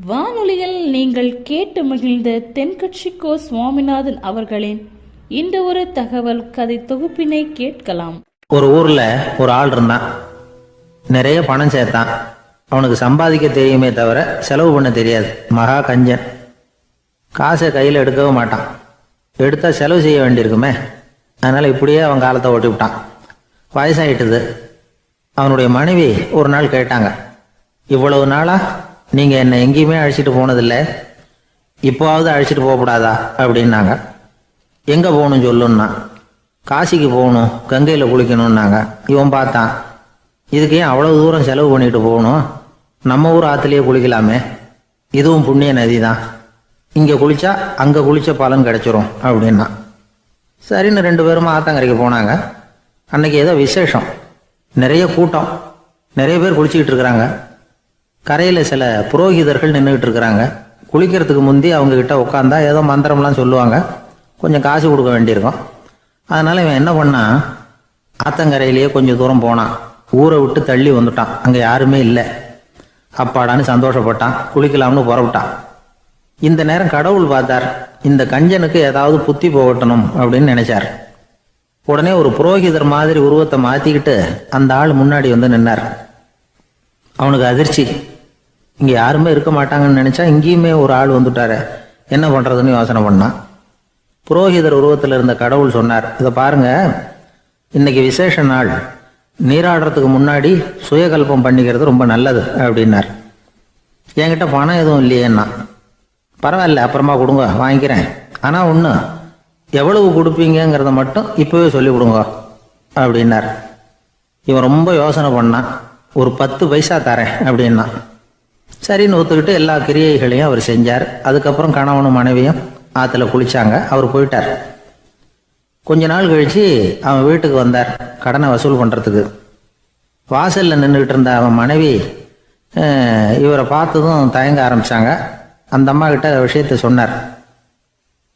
வானொலியில் நீங்கள் கேட்டு மகிழ்ந்த தென்கட்சிக்கோ சுவாமிநாதன் அவர்களின் இந்த ஒரு தகவல் கதை தொகுப்பினை கேட்கலாம். ஒரு ஊர்ல ஒரு ஆள் இருந்தான். நிறைய பணம் சேர்த்தான். அவனுக்கு சம்பாதிக்க தெரியுமே தவிர செலவு பண்ண தெரியாது. மகா கஞ்சன். காசை கையில் எடுக்கவும் மாட்டான். எடுத்தா செலவு செய்ய வேண்டியிருக்குமே. அதனால இப்படியே அவன் காலத்தை ஓட்டி விட்டான். வயசாயிட்டுது. அவனுடைய மனைவி ஒரு நாள் கேட்டாங்க, இவ்வளவு நாளா நீங்க என்னை எங்கேயுமே அழைச்சிட்டு போனதில்லை, இப்போவாவது அழைச்சிட்டு போகக்கூடாதா அப்படின்னாங்க. எங்க போகணும் சொல்லுன்னா. காசிக்கு போகணும், கங்கையில் குளிக்கணும்னாங்க. இவன் பார்த்தான், இதுக்கு ஏன் அவ்வளவு தூரம் செலவு பண்ணிட்டு போகணும், நம்ம ஊர் ஆற்றுலேயே குளிக்கலாமே, இதுவும் புண்ணிய நதி தான், இங்கே குளிச்சா அங்கே குளிச்ச பலன் கிடைச்சிரும் அப்படின்னா. சரின்னு 2 பேரும் ஆத்தங்கரைக்கு போனாங்க. அன்னைக்கு ஏதோ விசேஷம், நிறைய கூட்டம், நிறைய பேர் குளிச்சுக்கிட்டு இருக்கிறாங்க. கரையில் சில புரோகிதர்கள் நின்றுக்கிட்டு இருக்கிறாங்க. குளிக்கிறதுக்கு முந்தி அவங்க கிட்ட உட்காந்தா ஏதோ மந்திரம்லாம் சொல்லுவாங்க, கொஞ்சம் காசு கொடுக்க வேண்டியிருக்கும். அதனால இவன் என்ன பண்ணான், ஆத்தங்கரையிலேயே கொஞ்சம் தூரம் போனான். ஊரை விட்டு தள்ளி வந்துட்டான். அங்கே யாருமே இல்லை. அப்பாடான்னு சந்தோஷப்பட்டான். குளிக்கலாம்னு புறப்பட்டான். இந்த நேரம் கடவுள் பார்த்தார், இந்த கஞ்சனுக்கு ஏதாவது புத்தி போகட்டணும் அப்படின்னு நினைச்சார். உடனே ஒரு புரோகிதர் மாதிரி உருவத்தை மாத்திக்கிட்டு அந்த ஆள் முன்னாடி வந்து நின்னார். அவனுக்கு அதிர்ச்சி. இங்க யாருமே இருக்க மாட்டாங்கன்னு நினைச்சா இங்கேயுமே ஒரு ஆள் வந்துட்டாரு, என்ன பண்றதுன்னு யோசனை பண்ணான். புரோகிதர் உருவத்தில் இருந்த கடவுள் சொன்னார், இதை பாருங்க, இன்னைக்கு விசேஷ நாள், நீராடுறதுக்கு முன்னாடி சுயகல்பம் பண்ணிக்கிறது ரொம்ப நல்லது அப்படின்னார். என்கிட்ட பணம் எதுவும் இல்லையேன்னா. பரவாயில்ல, அப்புறமா கொடுங்க, வாங்கிக்கிறேன். ஆனா ஒண்ணு, எவ்வளவு கொடுப்பீங்கிறத மட்டும் இப்பவே சொல்லி கொடுங்க அப்படின்னார். இவன் ரொம்ப யோசனை பண்ணான். ஒரு 10 பைசா தரேன் அப்படின்னா. சரின்னு ஒத்துக்கிட்டு எல்லா கிரியைகளையும் அவர் செஞ்சார். அதுக்கப்புறம் கணவனும் மனைவியும் ஆற்றுல குளிச்சாங்க. அவர் போயிட்டார். கொஞ்ச நாள் கழிச்சு அவன் வீட்டுக்கு வந்தார், கடனை வசூல் பண்ணுறதுக்கு. வாசலில் நின்றுக்கிட்டு இருந்த அவன் மனைவி இவரை பார்த்ததும் தயங்க ஆரம்பித்தாங்க. அந்த அம்மா கிட்ட விஷயத்த சொன்னார்.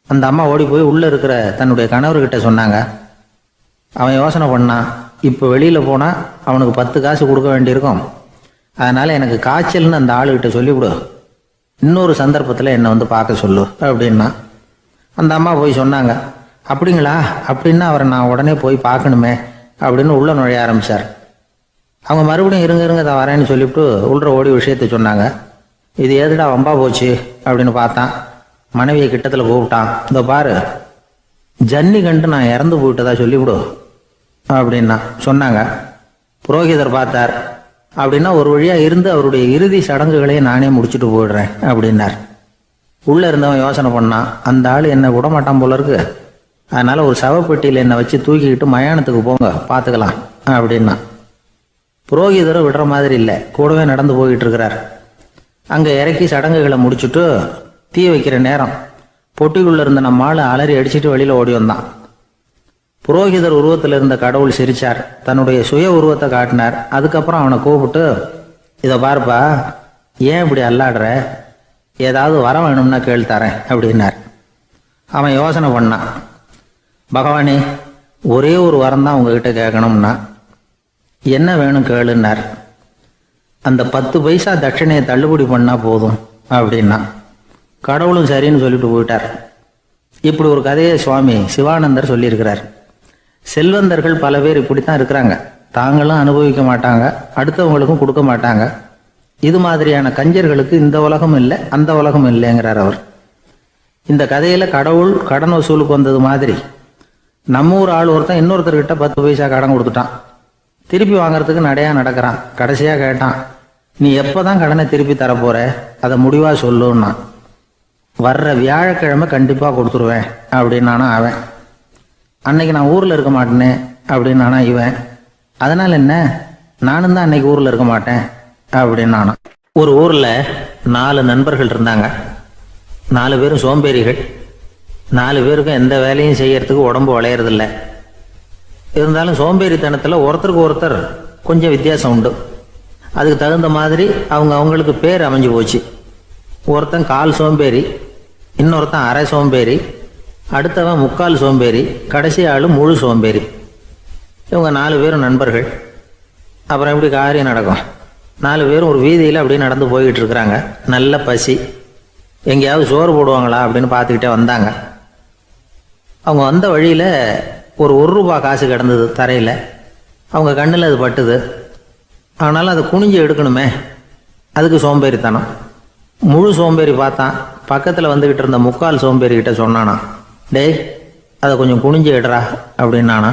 அந்த அம்மா ஓடி போய் உள்ளே இருக்கிற தன்னுடைய கணவர்கிட்ட சொன்னாங்க. அவன் யோசனை பண்ணான், இப்போ வெளியில் போனால் அவனுக்கு 10 காசு கொடுக்க வேண்டியிருக்கும், அதனால் எனக்கு காய்ச்சல்னு அந்த ஆளுகிட்ட சொல்லிவிடு, இன்னொரு சந்தர்ப்பத்தில் என்னை வந்து பார்க்க சொல்லு அப்படின்னா. அந்த அம்மா போய் சொன்னாங்க. அப்படிங்களா, அப்படின்னா அவரை நான் உடனே போய் பார்க்கணுமே அப்படின்னு உள்ள நுழைய ஆரம்பித்தார். அவங்க மறுபடியும் இருங்க தான் வரேன்னு சொல்லிவிட்டு உள்ள ஓடி விஷயத்த சொன்னாங்க. இது எதுடா வம்பா போச்சு அப்படின்னு பார்த்தான். மனைவியை கிட்டத்தில் கூப்பிட்டான். இதோ பாரு, ஜன்னி கண்டு நான் இறந்து போயிட்டதா சொல்லிவிடு அப்படின்னா சொன்னாங்க. புரோகிதர் பார்த்தார். அப்படின்னா ஒரு வழியா இருந்து அவருடைய இறுதி சடங்குகளையே நானே முடிச்சுட்டு போயிடுறேன் அப்படின்னார். உள்ள இருந்தவன் யோசனை பண்ணான், அந்த ஆள் என்னை விட மாட்டான் போல இருக்கு, அதனால ஒரு சவப்பெட்டியில் என்னை வச்சு தூக்கிக்கிட்டு மயானத்துக்கு போங்க, பார்த்துக்கலாம் அப்படின்னா. புரோகிதரை விடுற மாதிரி இல்லை, கூடவே நடந்து போயிட்டு இருக்கிறார். அங்கே இறக்கி சடங்குகளை முடிச்சுட்டு தீ வைக்கிற நேரம் பொட்டிக்குள்ள இருந்த நம்ம ஆள் அலறி அடிச்சுட்டு வெளியில ஓடி வந்தான். புரோகிதர் உருவத்தில் இருந்த கடவுள் சிரிச்சார், தன்னுடைய சுய உருவத்தை காட்டினார். அதுக்கப்புறம் அவனை கூப்பிட்டு, இதை பார்ப்பா, ஏன் இப்படி அல்லாடுற, ஏதாவது வர வேணும்னா கேள் தரேன் அப்படின்னார். அவன் யோசனை பண்ணான். பகவானே, ஒரே ஒரு வரம் தான் உங்ககிட்ட கேட்கணும்னா. என்ன வேணும் கேளுன்னார். அந்த 10 பைசா தட்சணையை தள்ளுபடி பண்ணா போதும் அப்படின்னா. கடவுளும் சரின்னு சொல்லிட்டு போயிட்டார். இப்படி ஒரு கதையை சுவாமி சிவானந்தர் சொல்லியிருக்கிறார். செல்வந்தர்கள் பல பேர் இப்படித்தான் இருக்கிறாங்க. தாங்களும் அனுபவிக்க மாட்டாங்க, அடுத்தவங்களுக்கும் கொடுக்க மாட்டாங்க. இது மாதிரியான கஞ்சர்களுக்கு இந்த உலகம் இல்லை, அந்த உலகம் இல்லைங்கிறார் அவர். இந்த கதையில கடவுள் கடன் வசூலுக்கு வந்தது மாதிரி நம்ம ஊர் ஆள் ஒருத்தன் இன்னொருத்தர்கிட்ட 10 பைசா கடன் கொடுத்துட்டான். திருப்பி வாங்கறதுக்கு நடையா நடக்கிறான். கடைசியா கேட்டான், நீ எப்பதான் கடனை திருப்பி தரப்போற, அதை முடிவா சொல்லுன்னா. வர்ற வியாழக்கிழமை கண்டிப்பா கொடுத்துருவேன் அப்படின்னானா அவன். அன்னைக்கு நான் ஊர்ல இருக்க மாட்டேனே அப்படின்னானா இவன். அதனால என்ன, நானும் தான் அன்னைக்கு ஊர்ல இருக்க மாட்டேன் அப்படின்னானா. ஒரு ஊர்ல 4 நண்பர்கள் இருந்தாங்க. 4 பேரும் சோம்பேறிகள். 4 பேருக்கும் எந்த வேலையும் செய்யறதுக்கு உடம்பு வளையறதில்லை. இருந்தாலும் சோம்பேறித்தனத்துல ஒருத்தருக்கு ஒருத்தர் கொஞ்சம் வித்தியாசம் உண்டு. அதுக்கு தகுந்த மாதிரி அவங்களுக்கு பேர் அமைஞ்சு போச்சு. ஒருத்தன் 1/4 சோம்பேறி, இன்னொருத்தன் அரை சோம்பேறி, அடுத்தவன் 3/4 சோம்பேறி, கடைசி ஆளு முழு சோம்பேறி. இவங்க 4 பேரும் நண்பர்கள். அப்புறம் எப்படி காரியம் நடக்கும்? 4 பேரும் ஒரு வீதியில் அப்படியே நடந்து போய்கிட்டு இருக்கிறாங்க. நல்ல பசி. எங்கேயாவது சோறு போடுவாங்களா அப்படின்னு பார்த்துக்கிட்டே வந்தாங்க. அவங்க வந்த வழியில் ஒரு ரூபா காசு கிடந்தது தரையில். அவங்க கண்ணில் அது பட்டுது. ஆனாலும் அதை குனிஞ்சு எடுக்கணுமே, அதுக்கு சோம்பேறித்தனம். முழு சோம்பேறி பார்த்தான். பக்கத்தில் வந்துக்கிட்டு இருந்த முக்கால் சோம்பேறிக்கிட்ட சொன்னானா, டேய் அதை கொஞ்சம் குனிஞ்சு எடுறா அப்படின்னானா.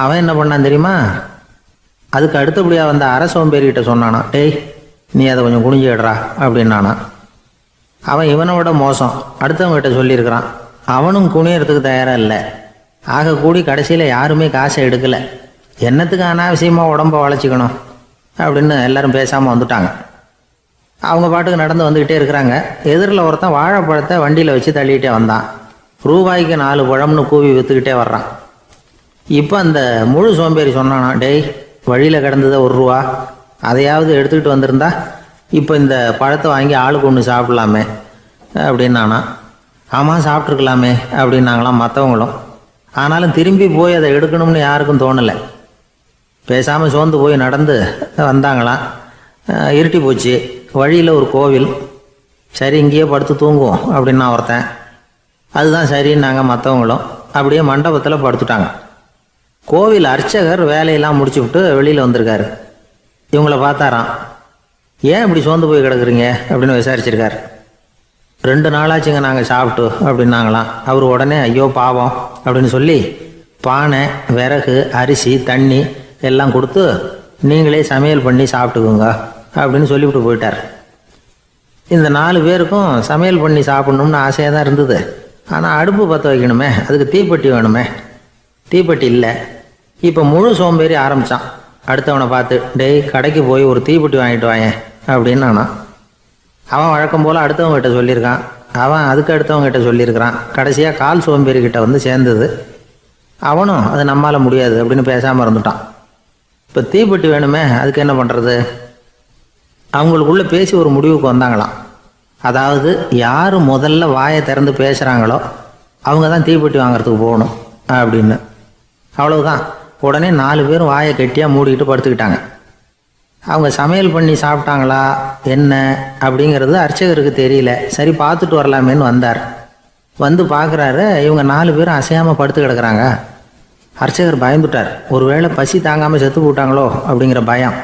அவன் என்ன பண்ணான் தெரியுமா, அதுக்கு அடுத்தபடியாக வந்த அரை சோம்பேறிக்கிட்ட சொன்னானா, டேய் நீ அதை கொஞ்சம் குனிஞ்சு எடுறா அப்படின்னானா. அவன் இவனை விட மோசம், அடுத்தவங்ககிட்ட சொல்லியிருக்கிறான். அவனும் குனியறதுக்கு தயாராக இல்லை. ஆக கூடி கடைசியில் யாருமே காசை எடுக்கலை. என்னத்துக்கு அனாவசியமாக உடம்ப வளைச்சிக்கணும் அப்படின்னு எல்லாரும் பேசாமல் வந்துட்டாங்க. அவங்க பாட்டுக்கு நடந்து வந்துக்கிட்டே இருக்கிறாங்க. எதிரில் ஒருத்தன் வாழைப்பழத்தை வண்டியில் வச்சு தள்ளிக்கிட்டே வந்தான். ரூபாய்க்கு 4 பழம்னு கூவி விற்றுக்கிட்டே வர்றான். இப்போ அந்த முழு சோம்பேறி சொன்னானா, டேய் வழியில் கிடந்ததை ரூபா, அதையாவது எடுத்துக்கிட்டு வந்திருந்தா இப்போ இந்த பழத்தை வாங்கி ஆளுக்கு ஒன்று சாப்பிட்லாமே அப்படின்னானா. ஆமாம் சாப்பிட்ருக்கலாமே அப்படின்னாங்களாம் மற்றவங்களும். ஆனாலும் திரும்பி போய் அதை எடுக்கணும்னு யாருக்கும் தோணலை. பேசாமல் சோர்ந்து போய் நடந்து வந்தாங்களாம். இருட்டி போச்சு. வழியில் ஒரு கோவில். சரி இங்கேயே படுத்து தூங்குவோம் அப்படின்னா ஒருத்தன். அதுதான் சரின்னாங்க மற்றவங்களும். அப்படியே மண்டபத்தில் படுத்துட்டாங்க. கோவில் அர்ச்சகர் வேலையெல்லாம் முடிச்சு விட்டு வெளியில் வந்திருக்காரு. இவங்கள பார்த்தாராம். ஏன் இப்படி சோர்ந்து போய் கிடக்குறீங்க அப்படின்னு விசாரிச்சிருக்காரு. 2 நாளாச்சுங்க நாங்கள் சாப்பிட்டு அப்படின்னாங்களாம். அவர் உடனே ஐயோ பாவம் அப்படின்னு சொல்லி பானை, விறகு, அரிசி, தண்ணி எல்லாம் கொடுத்து நீங்களே சமையல் பண்ணி சாப்பிட்டுக்குங்க அப்படின்னு சொல்லிவிட்டு போயிட்டார். இந்த 4 பேருக்கும் சமையல் பண்ணி சாப்பிட்ணும்னு ஆசையாக தான் இருந்தது. ஆனால் அடுப்பு பற்ற வைக்கணுமே, அதுக்கு தீப்பெட்டி வேணுமே. தீப்பெட்டி இல்லை. இப்போ முழு சோம்பேறி ஆரம்பித்தான். அடுத்தவனை பார்த்து, டேய் கடைக்கு போய் ஒரு தீப்பெட்டி வாங்கிட்டு வாயேன் அப்படின்னு நானான். அவன் வழக்கம் போல் அடுத்தவங்ககிட்ட சொல்லியிருக்கான். அவன் அதுக்கு அடுத்தவங்ககிட்ட சொல்லியிருக்கிறான். கடைசியாக கால் சோம்பேறிக்கிட்ட வந்து சேர்ந்தது. அவனும் அது நம்மால் முடியாது அப்படின்னு பேசாமல் இருந்துட்டான். இப்போ தீப்பெட்டி வேணுமே, அதுக்கு என்ன பண்ணுறது? அவங்களுக்குள்ளே பேசி ஒரு முடிவுக்கு வந்தாங்களாம். அதாவது யார் முதல்ல வாயை திறந்து பேசுகிறாங்களோ அவங்க தான் தீப்பெட்டி வாங்கிறதுக்கு போகணும் அப்படின்னு. அவ்வளவுதான். உடனே 4 பேரும் வாயை கெட்டியாக மூடிக்கிட்டு படுத்துக்கிட்டாங்க. அவங்க சமையல் பண்ணி சாப்பிட்டாங்களா என்ன அப்படிங்கிறது அர்ச்சகருக்கு தெரியல. சரி பார்த்துட்டு வரலாமேன்னு வந்தார். வந்து பார்க்குறாரு, இவங்க 4 பேரும் அசையாமல் படுத்து கிடக்குறாங்க. அர்ச்சகர் பயந்துட்டார். ஒருவேளை பசி தாங்காமல் செத்து போட்டாங்களோ அப்படிங்கிற பயம்,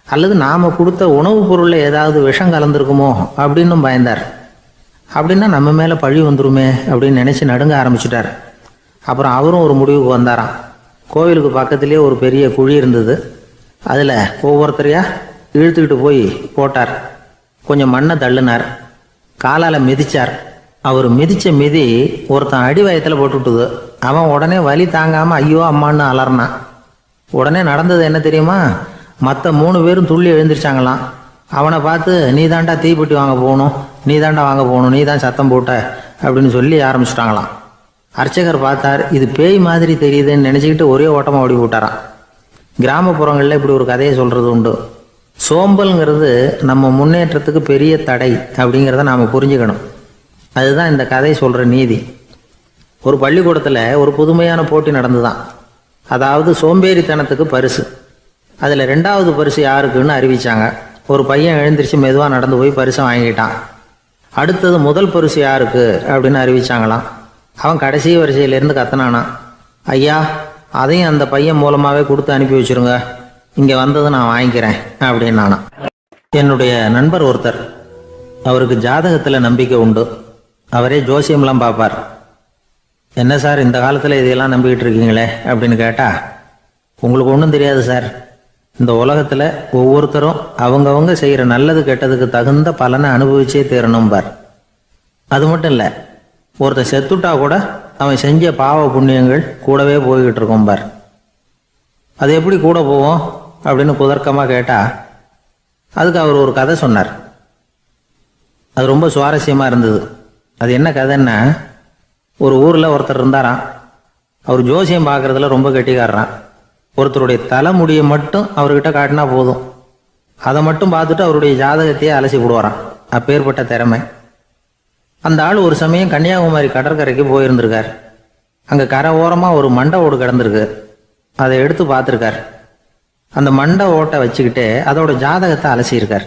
அல்லது நாம் கொடுத்த உணவுப் பொருளில் ஏதாவது விஷம் கலந்துருக்குமோ அப்படின்னும் பயந்தார். அப்படின்னா நம்ம மேலே பழி வந்துருமே அப்படின்னு நினச்சி நடுங்க ஆரம்பிச்சிட்டார். அப்புறம் அவரும் ஒரு முடிவுக்கு வந்தாராம். கோவிலுக்கு பக்கத்துலேயே ஒரு பெரிய குழி இருந்தது. அதில் ஒவ்வொருத்தரையாக இழுத்துக்கிட்டு போய் போட்டார். கொஞ்சம் மண்ணை தள்ளினார். காலால் மிதித்தார். அவர் மிதித்த மிதி ஒருத்தன் அடி வயத்தில் போட்டுவிட்டுது. அவன் உடனே வலி தாங்காமல் ஐயோ அம்மான்னு அலறினான். உடனே நடந்தது என்ன தெரியுமா? மற்ற 3 பேரும் துள்ளி எழுந்திரிச்சாங்களாம். அவனை பார்த்து நீ தாண்டா தீப்பெட்டி வாங்க போகணும், நீ தாண்டா வாங்க போகணும், நீ தான் சத்தம் போட்ட அப்படின்னு சொல்லி ஆரம்பிச்சிட்டாங்களாம். அர்ச்சகர் பார்த்தார். இது பேய் மாதிரி தெரியுதுன்னு நினச்சிக்கிட்டு ஒரே ஓட்டமாக ஓடி போட்டாராம். கிராமப்புறங்களில் இப்படி ஒரு கதையை சொல்கிறது உண்டு. சோம்பல்ங்கிறது நம்ம முன்னேற்றத்துக்கு பெரிய தடை அப்படிங்கிறத நாம் புரிஞ்சுக்கணும். அதுதான் இந்த கதை சொல்கிற நீதி. ஒரு பள்ளிக்கூடத்தில் ஒரு புதுமையான போட்டி நடந்துதான். அதாவது சோம்பேறித்தனத்துக்கு பரிசு. அதில் 2வது பரிசு யாருக்குன்னு அறிவித்தாங்க. ஒரு பையன் எழுந்திரிச்சு மெதுவாக நடந்து போய் பரிசை வாங்கிட்டான். அடுத்தது முதல் பரிசு யாருக்கு அப்படின்னு அறிவிச்சாங்களாம். அவன் கடைசி வரிசையிலேருந்து கத்தனானா, ஐயா அதையும் அந்த பையன் மூலமாகவே கொடுத்து அனுப்பி வச்சுருங்க, இங்கே வந்தது நான் வாங்கிக்கிறேன் அப்படின்னு நானா. என்னுடைய நண்பர் ஒருத்தர், அவருக்கு ஜாதகத்தில் நம்பிக்கை உண்டு. அவரே ஜோசியம்லாம் பார்ப்பார். என்ன சார் இந்த காலத்தில் இதையெல்லாம் நம்பிக்கிட்டு இருக்கீங்களே அப்படின்னு கேட்டால், உங்களுக்கு ஒன்றும் தெரியாது சார், இந்த உலகத்தில் ஒவ்வொருத்தரும் அவங்கவங்க செய்கிற நல்லது கெட்டதுக்கு தகுந்த பலனை அனுபவிச்சே தீரணும்பார். அது மட்டும் இல்லை, ஒருத்தன் செத்துட்டா கூட அவன் செஞ்ச பாவ புண்ணியங்கள் கூடவே போய்கிட்டு இருக்கோம் பார். அது எப்படி கூட போவோம் அப்படின்னு குதர்க்கமாக கேட்டால் அதுக்கு அவர் ஒரு கதை சொன்னார். அது ரொம்ப சுவாரஸ்யமாக இருந்தது. அது என்ன கதைன்னா, ஒரு ஊரில் ஒருத்தர் இருந்தாராம். அவர் ஜோசியம் பார்க்குறதுல ரொம்ப கெட்டிக்காரரான். ஒருத்தருடைய தலைமுடியை மட்டும் அவர்கிட்ட காட்டினா போதும், அதை மட்டும் பார்த்துட்டு அவருடைய ஜாதகத்தையே அலசி விடுவாராம். அப்பேற்பட்ட திறமை. அந்த ஆள் ஒரு சமயம் கன்னியாகுமரி கடற்கரைக்கு போயிருந்திருக்கார். அங்கே கரை ஓரமாக ஒரு மண்டை ஓடு கிடந்திருக்கு. அதை எடுத்து பார்த்துருக்கார். அந்த மண்டை ஓட்டை வச்சுக்கிட்டே அதோட ஜாதகத்தை அலசியிருக்கார்.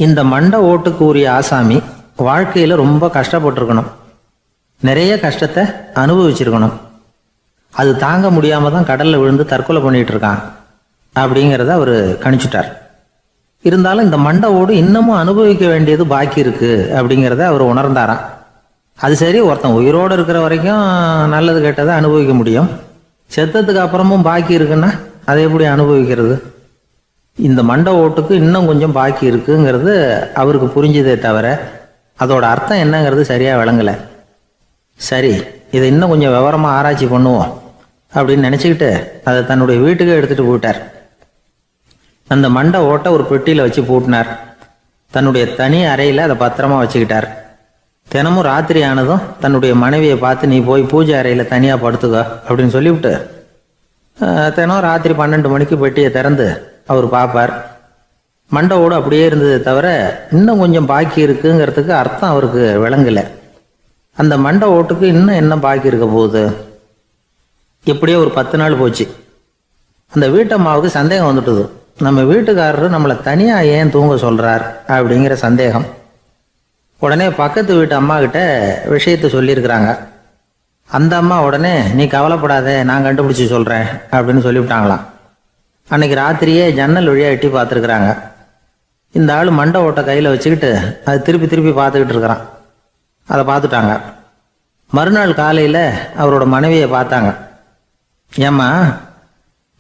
இந்த மண்டை ஓட்டுக்கு உரிய ஆசாமி வாழ்க்கையில் ரொம்ப கஷ்டப்பட்டிருக்கணும், நிறைய கஷ்டத்தை அனுபவிச்சிருக்கணும். அது தாங்க முடியாமல் தான் கடலில் விழுந்து தற்கொலை பண்ணிகிட்டு இருக்கான் அப்படிங்கிறத அவர் கணிச்சுட்டார். இருந்தாலும் இந்த மண்டை ஓடு இன்னமும் அனுபவிக்க வேண்டியது பாக்கி இருக்குது அப்படிங்கிறத அவர் உணர்ந்தாராம். அது சரி, ஒருத்தன் உயிரோடு இருக்கிற வரைக்கும் நல்லது கெட்டதை அனுபவிக்க முடியும், செத்ததுக்கு அப்புறமும் பாக்கி இருக்குன்னா அதை எப்படி அனுபவிக்கிறது? இந்த மண்டை ஓட்டுக்கு இன்னும் கொஞ்சம் பாக்கி இருக்குங்கிறது அவருக்கு புரிஞ்சதே தவிர அதோட அர்த்தம் என்னங்கிறது சரியாக விளங்கலை. சரி, இதை இன்னும் கொஞ்சம் விவரமாக ஆராய்ச்சி பண்ணுவோம் அப்படின்னு நினச்சிக்கிட்டு அதை தன்னுடைய வீட்டுக்கு எடுத்துகிட்டு போயிட்டார். அந்த மண்டை ஓட்டை ஒரு பெட்டியில் வச்சு பூட்டினார். தன்னுடைய தனி அறையில் அதை பத்திரமா வச்சுக்கிட்டார். தினமும் ராத்திரி ஆனதும் தன்னுடைய மனைவியை பார்த்து, நீ போய் பூஜை அறையில் தனியாக படுத்துக்க அப்படின்னு சொல்லிவிட்டு தினம் ராத்திரி 12 மணிக்கு பெட்டியை திறந்து அவர் பார்ப்பார். மண்டை ஓடு அப்படியே இருந்தது தவிர இன்னும் கொஞ்சம் பாக்கி இருக்குங்கிறதுக்கு அர்த்தம் அவருக்கு விளங்கலை. அந்த மண்டை ஓட்டுக்கு இன்னும் என்ன பாக்கி இருக்க போகுது? எப்படியோ ஒரு 10 நாள் போச்சு. அந்த வீட்டம்மாவுக்கு சந்தேகம் வந்துட்டுது. நம்ம வீட்டுக்காரரு நம்மளை தனியாக ஏன் தூங்க சொல்கிறார் அப்படிங்கிற சந்தேகம். உடனே பக்கத்து வீட்டு அம்மா கிட்ட விஷயத்தை சொல்லியிருக்கிறாங்க. அந்த அம்மா உடனே, நீ கவலைப்படாத, நான் கண்டுபிடிச்சி சொல்கிறேன் அப்படின்னு சொல்லிவிட்டாங்களாம். அன்னைக்கு ராத்திரியே ஜன்னல் வழியாக எட்டி பார்த்துருக்குறாங்க. இந்த ஆள் மண்டை ஓட்டை கையில் வச்சுக்கிட்டு அது திருப்பி திருப்பி பார்த்துக்கிட்டு இருக்கிறான். அதை பார்த்துட்டாங்க. மறுநாள் காலையில் அவரோட மனைவியை பார்த்தாங்க. ஏம்மா,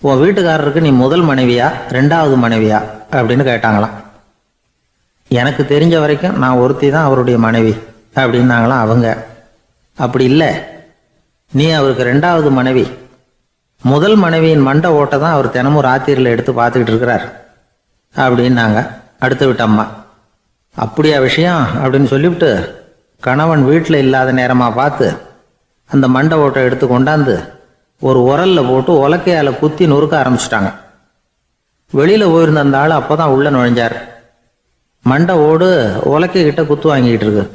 உன் வீட்டுக்காரருக்கு நீ முதல் மனைவியா 2வது மனைவியா அப்படின்னு கேட்டாங்களாம். எனக்கு தெரிஞ்ச வரைக்கும் நான் ஒருத்தி தான் அவருடைய மனைவி அப்படின்னாங்களாம் அவங்க. அப்படி இல்லை, நீ அவருக்கு 2வது மனைவி. முதல் மனைவியின் மண்டை ஓட்டை தான் அவர் தினமும் ராத்திரியில் எடுத்து பார்த்துக்கிட்டு இருக்கிறார் அப்படின்னாங்க அடுத்த வீட்டு அம்மா. அப்படியா விஷயம் அப்படின்னு சொல்லிவிட்டு கணவன் வீட்டில் இல்லாத நேரமாக பார்த்து அந்த மண்டை ஓட்டை எடுத்து கொண்டாந்து ஒரு உரலில் போட்டு உலக்கையால் குத்தி நொறுக்க ஆரம்பிச்சிட்டாங்க. வெளியில் போயிருந்த அந்த ஆள் அப்போ தான் உள்ளே நுழைஞ்சார். மண்டை ஓடு உலக்கைக்கிட்ட குத்து வாங்கிக்கிட்டு இருக்கு.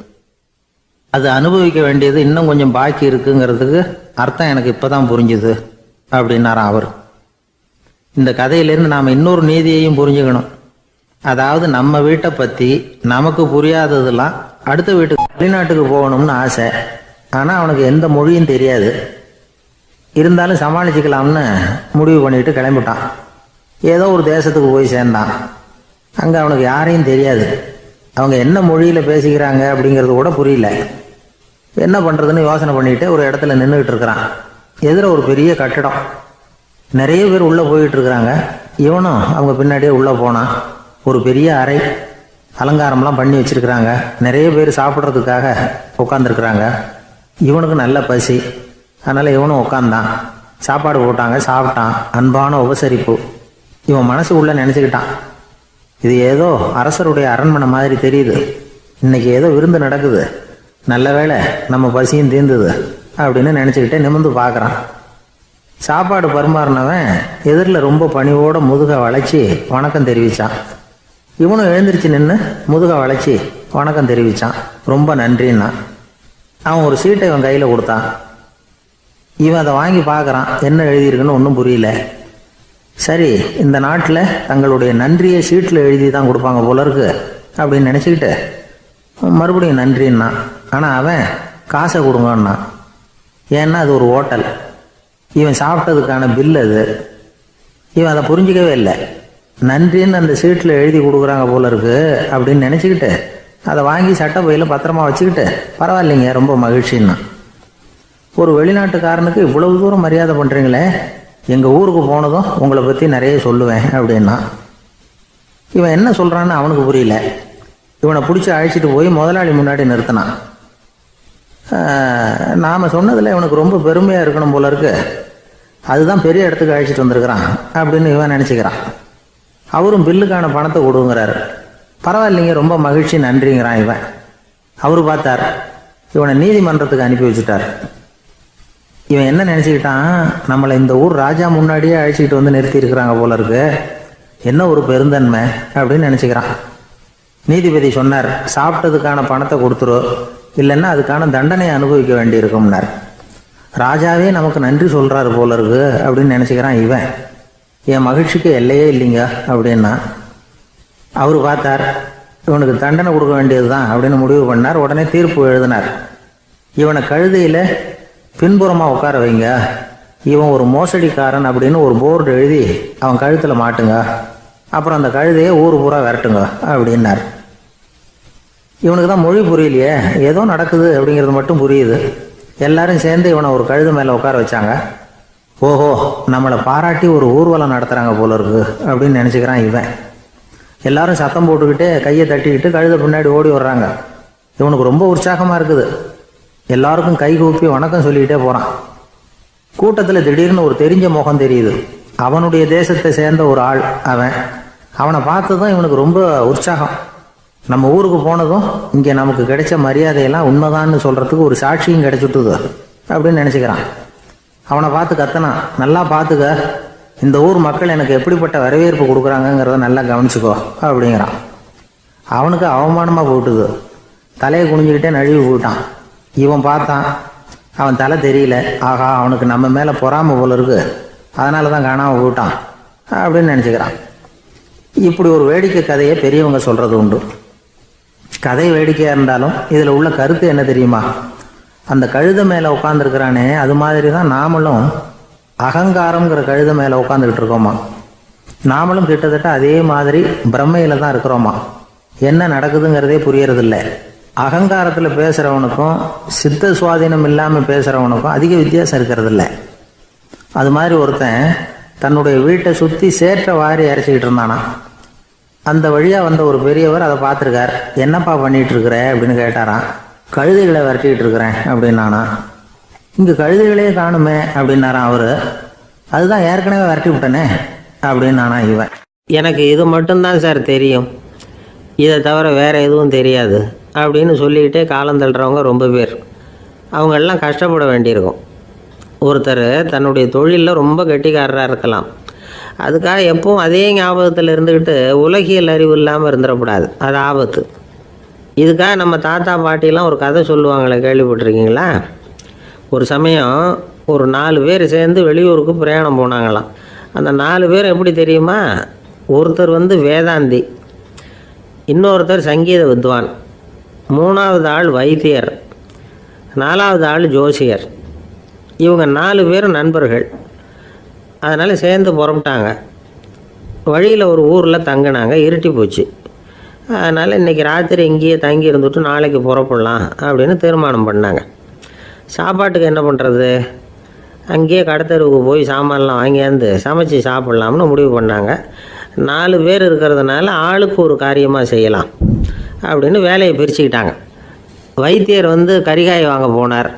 அது அனுபவிக்க வேண்டியது இன்னும் கொஞ்சம் பாக்கி இருக்குங்கிறதுக்கு அர்த்தம் எனக்கு இப்போ தான் புரிஞ்சுது அப்படின்னாராம் அவர். இந்த கதையிலேருந்து நாம் இன்னொரு நீதியையும் புரிஞ்சுக்கணும். அதாவது நம்ம வீட்டை பற்றி நமக்கு புரியாததெல்லாம் அடுத்த வீட்டுக்கு, வெளிநாட்டுக்கு போகணும்னு ஆசை. ஆனால் அவனுக்கு எந்த மொழியும் தெரியாது. இருந்தாலும் சமாளிச்சுக்கலாம்னு முடிவு பண்ணிட்டு கிளம்பிட்டான். ஏதோ ஒரு தேசத்துக்கு போய் சேர்ந்தான். அங்கே அவனுக்கு யாரையும் தெரியாது. அவங்க என்ன மொழியில் பேசிக்கிறாங்க அப்படிங்கிறது கூட புரியல. என்ன பண்ணுறதுன்னு யோசனை பண்ணிட்டு ஒரு இடத்துல நின்றுக்கிட்டு இருக்கிறான். எதிர ஒரு பெரிய கட்டடம், நிறைய பேர் உள்ளே போயிட்டு இருக்கிறாங்க. இவனும் அவங்க பின்னாடியே உள்ளே போனான். ஒரு பெரிய அறை, அலங்காரம்லாம் பண்ணி வச்சிருக்கிறாங்க. நிறைய பேர் சாப்பிட்றதுக்காக உட்காந்துருக்குறாங்க. இவனுக்கு நல்ல பசி, அதனால் இவனும் உட்காந்தான். சாப்பாடு போட்டாங்க, சாப்பிட்டான். அன்பான உபசரிப்பு. இவன் மனசு உள்ள நினச்சிக்கிட்டான், இது ஏதோ அரசருடைய அரண்மனை மாதிரி தெரியுது, இன்னைக்கு ஏதோ விருந்து நடக்குது, நல்ல வேளை நம்ம பசியும் தீர்ந்தது அப்படின்னு நினச்சிக்கிட்டே நிமிர்ந்து பார்க்குறான். சாப்பாடு பரிமாறினவன் எதிரில் ரொம்ப பணிவோட முதுக வளைச்சி வணக்கம் தெரிவித்தான். இவனும் எழுந்திரிச்சு நின்று முதுக வளைச்சி வணக்கம் தெரிவித்தான். ரொம்ப நன்றின்னா. அவன் ஒரு சீட்டை இவன் கையில் கொடுத்தான். இவன் அதை வாங்கி பார்க்குறான். என்ன எழுதியிருக்குன்னு ஒன்றும் புரியல. சரி, இந்த நாட்டில் தங்களுடைய நன்றியை சீட்டில் எழுதி தான் கொடுப்பாங்க போல இருக்கு அப்படின்னு நினச்சிக்கிட்டு மறுபடியும் நன்றின்னா. ஆனால் அவன் காசை கொடுங்கன்னா. ஏன்னா அது ஒரு ஹோட்டல், இவன் சாப்பிட்டதுக்கான பில் அது. இவன் அதை புரிஞ்சிக்கவே இல்லை. நன்றின்னு அந்த சீட்டில் எழுதி கொடுக்குறாங்க போல இருக்கு அப்படின்னு நினச்சிக்கிட்டு அதை வாங்கி சட்டை பையில் பத்திரமா வச்சுக்கிட்டு, பரவாயில்லைங்க, ரொம்ப மகிழ்ச்சின்னா. ஒரு வெளிநாட்டுக்காரனுக்கு இவ்வளவு தூரம் மரியாதை பண்ணுறீங்களே, எங்கள் ஊருக்கு போனதும் உங்களை பற்றி நிறைய சொல்லுவேன் அப்படின்னா. இவன் என்ன சொல்கிறான்னு அவனுக்கு புரியல. இவனை பிடிச்சி அழைச்சிட்டு போய் முதலாளி முன்னாடி நிறுத்தினான். நாம் சொன்னதில் இவனுக்கு ரொம்ப பெருமையாக இருக்கணும் போல இருக்கு, அதுதான் பெரிய இடத்துக்கு அழைச்சிட்டு வந்திருக்கிறான் அப்படின்னு இவன் நினச்சிக்கிறான். அவரும் பில்லுக்கான பணத்தை கொடுங்கிறாரு. பரவாயில்லைங்க, ரொம்ப மகிழ்ச்சி, நன்றிங்கிறான் இவன். அவரு பார்த்தார், இவனை நீதிமன்றத்துக்கு அனுப்பி வச்சுட்டார். இவன் என்ன நினச்சிக்கிட்டான், நம்மளை இந்த ஊர் ராஜா முன்னாடியே அழைச்சிக்கிட்டு வந்து நிறுத்தி இருக்கிறாங்க போல இருக்கு, என்ன ஒரு பெருந்தன்மை அப்படின்னு நினச்சிக்கிறான். நீதிபதி சொன்னார், சாப்பிட்டதுக்கான பணத்தை கொடுத்துரு, இல்லைன்னா அதுக்கான தண்டனையை அனுபவிக்க வேண்டி இருக்கும்னார். ராஜாவே நமக்கு நன்றி சொல்கிறாரு போல இருக்கு அப்படின்னு நினச்சிக்கிறான் இவன். என் மகிழ்ச்சிக்கு எல்லையே இல்லைங்க அப்படின்னா. அவர் பார்த்தார், இவனுக்கு தண்டனை கொடுக்க வேண்டியது தான் அப்படின்னு முடிவு பண்ணார். உடனே தீர்ப்பு எழுதினார். இவனை கழுதையில் பின்புறமாக உட்கார வைங்க, இவன் ஒரு மோசடிக்காரன் அப்படின்னு ஒரு போர்டு எழுதி அவன் கழுத்தில் மாட்டுங்க, அப்புறம் அந்த கழுதையை ஊர் பூரா விரட்டுங்க அப்படின்னார். இவனுக்கு தான் மொழி புரியலையே, ஏதோ நடக்குது அப்படிங்கிறது மட்டும் புரியுது. எல்லாரும் சேர்ந்து இவனை ஒரு கழுதை மேலே உட்கார வச்சாங்க. ஓஹோ, நம்மளை பாராட்டி ஒரு ஊர்வலம் நடத்துகிறாங்க போல இருக்கு அப்படின்னு நினச்சிக்கிறான் இவன். எல்லாரும் சத்தம் போட்டுக்கிட்டு கையை தட்டிக்கிட்டு கழுதை பின்னாடி ஓடி வர்றாங்க. இவனுக்கு ரொம்ப உற்சாகமாக இருக்குது. எல்லாருக்கும் கை கூப்பி வணக்கம் சொல்லிக்கிட்டே போகிறான். கூட்டத்தில் திடீர்னு ஒரு தெரிஞ்ச முகம் தெரியுது. அவனுடைய தேசத்தை சேர்ந்த ஒரு ஆள் அவன். அவனை பார்த்ததும் இவனுக்கு ரொம்ப உற்சாகம். நம்ம ஊருக்கு போனதும் இங்கே நமக்கு கிடைச்ச மரியாதையெல்லாம் உண்மைதான்னு சொல்கிறதுக்கு ஒரு சாட்சியும் கிடைச்சிட்டுது அப்படின்னு நினச்சிக்கிறான். அவனை பார்த்து கத்தனான், நல்லா பார்த்துக்க, இந்த ஊர் மக்கள் எனக்கு எப்படிப்பட்ட வரவேற்பு கொடுக்குறாங்கங்கிறத நல்லா கவனிச்சுக்கோ அப்படிங்கிறான். அவனுக்கு அவமானமாக போட்டுது. தலையை குனிஞ்சிக்கிட்டே நழுவி போயிட்டான். இவன் பார்த்தான், அவன் தலை தெரியல. ஆகா, அவனுக்கு நம்ம மேலே பொறாமை போல இருக்கு, அதனால தான் காணாமல் போயிட்டான் அப்படின்னு நினச்சிக்கிறான். இப்படி ஒரு வேடிக்கை கதையை பெரியவங்க சொல்கிறது உண்டு. கதை வேடிக்கையாக இருந்தாலும் இதில் உள்ள கருத்து என்ன தெரியுமா? அந்த கழுதை மேலே உட்காந்துருக்கிறானே, அது மாதிரி தான் நாமளும் அகங்காரங்கிற கழுதை மேலே உட்காந்துக்கிட்டு இருக்கோமா. நாமளும் கிட்டத்தட்ட அதே மாதிரி பிரம்மையில் தான் இருக்கிறோமா. என்ன நடக்குதுங்கிறதே புரியறதில்ல. அகங்காரத்தில் பேசுகிறவனுக்கும் சித்த சுவாதீனம் இல்லாமல் பேசுகிறவனுக்கும் அதிக வித்தியாசம் இருக்கிறதில்ல. அது மாதிரி ஒருத்தன் தன்னுடைய வீட்டை சுற்றி சேற்றை வாரி அரைச்சிக்கிட்டு இருந்தானா. அந்த வழியாக வந்த ஒரு பெரியவர் அதை பார்த்துருக்கார். என்னப்பா பண்ணிகிட்டு இருக்கிற அப்படின்னு கேட்டாராம். கழுதைகளை விரட்டிக்கிட்டு இருக்கிறேன் அப்படின்னானா. இங்கே கழுதைகளே காணுமே அப்படின்னாரான் அவர். அதுதான் ஏற்கனவே விரட்டி விட்டனே அப்படின்னானா இவன். எனக்கு இது மட்டும்தான் சார் தெரியும், இதை தவிர வேறு எதுவும் தெரியாது அப்படின்னு சொல்லிக்கிட்டே காலம் தள்ளுறவங்க ரொம்ப பேர். அவங்கெல்லாம் கஷ்டப்பட வேண்டியிருக்கும். ஒருத்தர் தன்னுடைய தொழிலில் ரொம்ப கெட்டிக்காரராக இருக்கலாம். அதுக்காக எப்பவும் அதே ஞாபகத்தில் இருந்துக்கிட்டு உலகியல் அறிவு இல்லாமல் இருந்துடக்கூடாது, அது ஆபத்து. இதுக்காக நம்ம தாத்தா பாட்டிலாம் ஒரு கதை சொல்லுவாங்களே, கேள்விப்பட்டிருக்கீங்களா? ஒரு சமயம் ஒரு 4 பேர் சேர்ந்து வெளியூருக்கு பிரயாணம் போனாங்களாம். அந்த 4 பேர் எப்படி தெரியுமா? ஒருத்தர் வேதாந்தி, இன்னொருத்தர் சங்கீத வித்வான், 3வது ஆள் வைத்தியர், 4வது ஆள் ஜோசியர். இவங்க 4 பேரும் நண்பர்கள். அதனால் சேர்ந்து புறப்பட்டாங்க. வழியில் ஒரு ஊரில் தங்கினாங்க. இருட்டி போச்சு. அதனால் இன்றைக்கி ராத்திரி இங்கேயே தங்கி இருந்துட்டு நாளைக்கு புறப்படலாம் அப்படின்னு தீர்மானம் பண்ணாங்க. சாப்பாட்டுக்கு என்ன பண்ணுறது? அங்கேயே கடத்தெருவுக்கு போய் சாமான்லாம் வாங்கியாந்து சமைச்சு சாப்பிட்லாம்னு முடிவு பண்ணாங்க. 4 பேர் இருக்கிறதுனால ஆளுக்கு ஒரு காரியமாக செய்யலாம் அப்படின்னு வேலையை பிரிச்சுக்கிட்டாங்க. வைத்தியர் கறிகாய் வாங்க போனார்.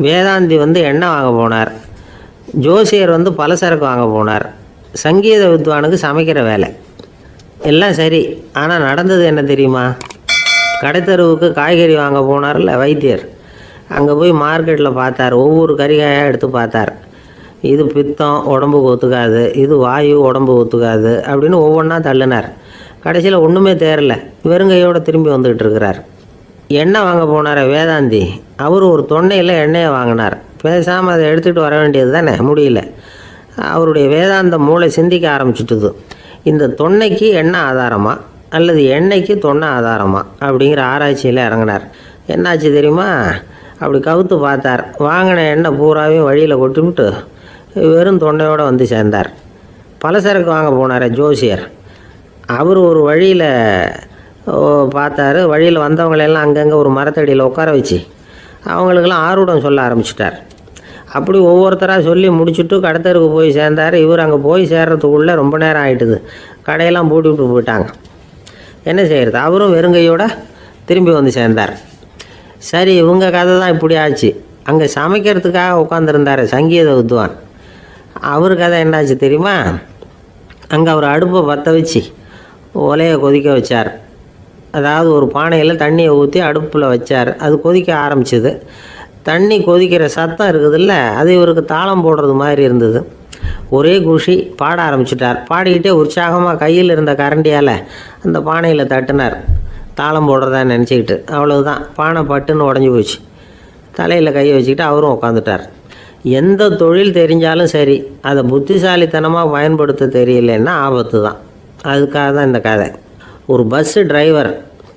வேதாந்தி எண்ணெய் வாங்க போனார். ஜோசியர் பலசரக்கு வாங்க போனார். சங்கீத வித்வானுக்கு சமைக்கிற வேலை. எல்லாம் சரி, ஆனால் நடந்தது என்ன தெரியுமா? கடைத்தெருவுக்கு காய்கறி வாங்க போனார்ல வைத்தியர், அங்கே போய் மார்க்கெட்டில் பார்த்தார். ஒவ்வொரு கறிகாயாக எடுத்து பார்த்தார். இது பித்தம், உடம்புக்கு ஒத்துக்காது, இது வாயு, உடம்பு ஒத்துக்காது அப்படின்னு ஒவ்வொன்றா தள்ளினார். கடைசியில் ஒன்றுமே தேரல, வெறுங்கையோடு திரும்பி வந்துக்கிட்டு இருக்கிறார். எண்ணெய் வாங்க போனார் வேதாந்தி, அவர் ஒரு தொன்னையில் எண்ணெயை வாங்கினார். பேசாமல் அதை எடுத்துகிட்டு வர வேண்டியது தானே, முடியல. அவருடைய வேதாந்த மூளை சிந்திக்க ஆரம்பிச்சுட்டுது. இந்த தொன்னைக்கு எண்ணெய் ஆதாரமா அல்லது எண்ணெய்க்கு தொன்னை ஆதாரமா அப்படிங்கிற ஆராய்ச்சியில் இறங்கினார். என்னாச்சு தெரியுமா? அப்படி கவுத்து பார்த்தார். வாங்கின எண்ணெய் பூராவையும் வழியில் கொட்டிவிட்டு வெறும் தொண்டையோடு சேர்ந்தார். பலசரக்கு வாங்க போனார் ஜோசியர். அவர் ஒரு வழியில் பார்த்தார். வழியில் வந்தவங்களெல்லாம் அங்கங்கே ஒரு மரத்தடியில் உட்கார வச்சு அவங்களுக்கெல்லாம் ஆர்வம் சொல்ல ஆரம்பிச்சிட்டார். அப்படி ஒவ்வொருத்தராக சொல்லி முடிச்சுட்டு கடத்தருக்கு போய் சேர்ந்தார். இவர் அங்கே போய் சேர்றதுக்குள்ளே ரொம்ப நேரம் ஆகிட்டுது. கடையெல்லாம் பூட்டி விட்டு போயிட்டாங்க. என்ன செய்கிறது? அவரும் வெறுங்கையோடு திரும்பி சேர்ந்தார். சரி, இவங்க கதை தான் இப்படி ஆச்சு. அங்கே சமைக்கிறதுக்காக உட்காந்துருந்தார் சங்கீத வித்வான். அவர் கதை என்னாச்சு தெரியுமா? அங்கே அவர் அடுப்பை பற்ற வச்சு ஒலையை கொதிக்க வச்சார். அதாவது ஒரு பானையில் தண்ணியை ஊற்றி அடுப்பில் வச்சார். அது கொதிக்க ஆரம்பிச்சிது. தண்ணி கொதிக்கிற சத்தம் இருக்குதுல்ல, அது இவருக்கு தாளம் போடுறது மாதிரி இருந்தது. ஒரே குஷி, பாட ஆரம்பிச்சிட்டார். பாடிக்கிட்டே உற்சாகமாக கையில் இருந்த கரண்டியால் அந்த பானையில் தட்டினார், தாளம் போடுறதா நினச்சிக்கிட்டு. அவ்வளவுதான், பானை பட்டுன்னு உடஞ்சி போச்சு. தலையில் கையை வச்சுக்கிட்டு அவரும் உட்காந்துட்டார். எந்த தொழில் தெரிஞ்சாலும் சரி, அதை புத்திசாலித்தனமாக பயன்படுத்த தெரியலன்னா ஆபத்து தான். அதுக்காக தான் இந்த கதை. ஒரு பஸ்ஸு டிரைவர்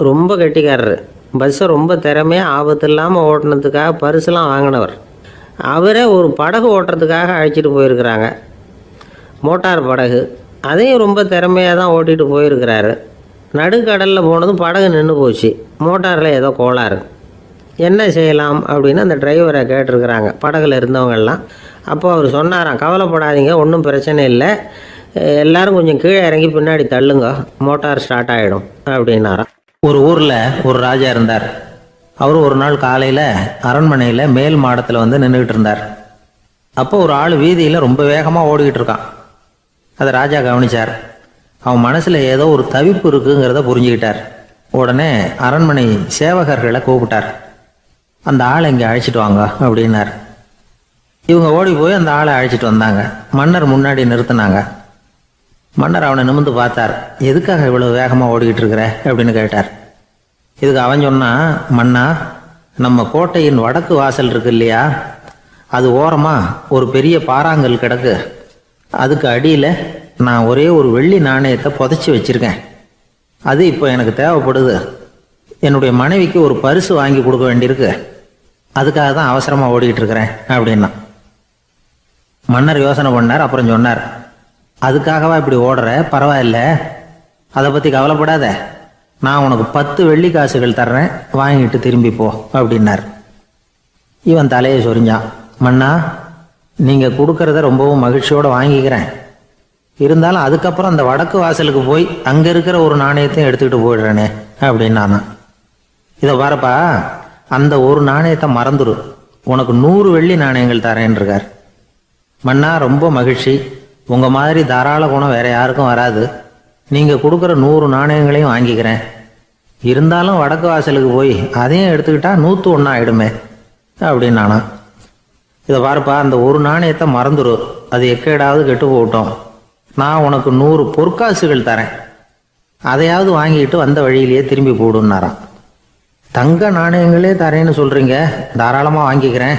ரொம்ப கெட்டிக்காரர். பஸ்ஸை ரொம்ப திறமையாக ஆபத்து இல்லாமல் ஓட்டினதுக்காக பரிசுலாம் வாங்கினவர். அவரே ஒரு படகு ஓட்டுறதுக்காக அழைச்சிட்டு போயிருக்கிறாங்க, மோட்டார் படகு. அதையும் ரொம்ப திறமையாக தான் ஓட்டிகிட்டு போயிருக்கிறாரு. நடுக்கடலில் போனதும் படகு நின்று போச்சு. மோட்டாரில் ஏதோ கோளாறு. என்ன செய்யலாம் அப்படின்னு அந்த டிரைவரை கேட்டிருக்கிறாங்க படகுல இருந்தவங்கெல்லாம். அப்போ அவர் சொன்னாராம், கவலைப்படாதீங்க, ஒன்றும் பிரச்சனை இல்லை, எல்லோரும் கொஞ்சம் கீழே இறங்கி பின்னாடி தள்ளுங்க, மோட்டார் ஸ்டார்ட் ஆகிடும் அப்படின்னாராம். ஒரு ஊரில் ஒரு ராஜா இருந்தார். அவர் ஒரு நாள் காலையில் அரண்மனையில் மேல் மாடத்தில் வந்து நின்றுக்கிட்டு இருந்தார். அப்போ ஒரு ஆள் வீதியில் ரொம்ப வேகமாக ஓடிக்கிட்டு இருக்கான். அதை ராஜா கவனித்தார். அவன் மனசில் ஏதோ ஒரு தவிப்பு இருக்குங்கிறத புரிஞ்சுக்கிட்டார். உடனே அரண்மனை சேவகர்களை கூப்பிட்டார். அந்த ஆளை இங்கே அழைச்சிட்டு வாங்க அப்படின்னார். இவங்க ஓடி போய் அந்த ஆளை அழைச்சிட்டு வந்தாங்க. மன்னர் முன்னாடி நிறுத்தினாங்க. மன்னர் அவனை நிமிர்ந்து பார்த்தார். எதுக்காக இவ்வளவு வேகமாக ஓடிக்கிட்டு இருக்கிற அப்படின்னு கேட்டார். இதுக்கு அவன் சொன்னான், மன்னா, நம்ம கோட்டையின் வடக்கு வாசல் இருக்கு இல்லையா, அது ஓரமாக ஒரு பெரிய பாறாங்கல் கிடக்கு. அதுக்கு அடியில் நான் ஒரே ஒரு வெள்ளி நாணயத்தை புதைச்சி வச்சிருக்கேன். அது இப்போ எனக்கு தேவைப்படுது. என்னுடைய மனைவிக்கு ஒரு பரிசு வாங்கி கொடுக்க வேண்டியிருக்கு. அதுக்காக தான் அவசரமாக ஓடிக்கிட்டு இருக்கிறேன் அப்படின்னா. மன்னர் யோசனை பண்ணார். அப்புறம் சொன்னார், அதுக்காகவா இப்படி ஓடுற? பரவாயில்ல, அதை பற்றி கவலைப்படாத. நான் உனக்கு 10 வெள்ளி காசுகள் தர்றேன், வாங்கிட்டு திரும்பி போ அப்படின்னார். இவன் தலையை சொரிஞ்சான். மன்னா, நீங்கள் கொடுக்கறத ரொம்பவும் மகிழ்ச்சியோடு வாங்கிக்கிறேன். இருந்தாலும் அதுக்கப்புறம் அந்த வடக்கு வாசலுக்கு போய் அங்கே இருக்கிற ஒரு நாணயத்தையும் எடுத்துக்கிட்டு போயிடுறேனே அப்படின்னானா. இதை பாருப்பா, அந்த ஒரு நாணயத்தை மறந்துடு, உனக்கு 100 வெள்ளி நாணயங்கள் தரேன் இருக்கார். மன்னா, ரொம்ப மகிழ்ச்சி, உங்கள் மாதிரி தாராள குணம் வேற யாருக்கும் வராது. நீங்கள் கொடுக்குற 100 நாணயங்களையும் வாங்கிக்கிறேன். இருந்தாலும் வடக்கு வாசலுக்கு போய் அதையும் எடுத்துக்கிட்டா 101 ஆகிடுமே அப்படின்னானா. இதை பாருப்பா, அந்த ஒரு நாணயத்தை மறந்துடு, அது எக்கேடாவது கெட்டு போகட்டும். நான் உனக்கு 100 பொற்காசுகள் தரேன், அதையாவது வாங்கிட்டு வந்த வழியிலேயே திரும்பி போடுன்னாரான். தங்க நாணயங்களே தரேன்னு சொல்கிறீங்க, தாராளமாக வாங்கிக்கிறேன்.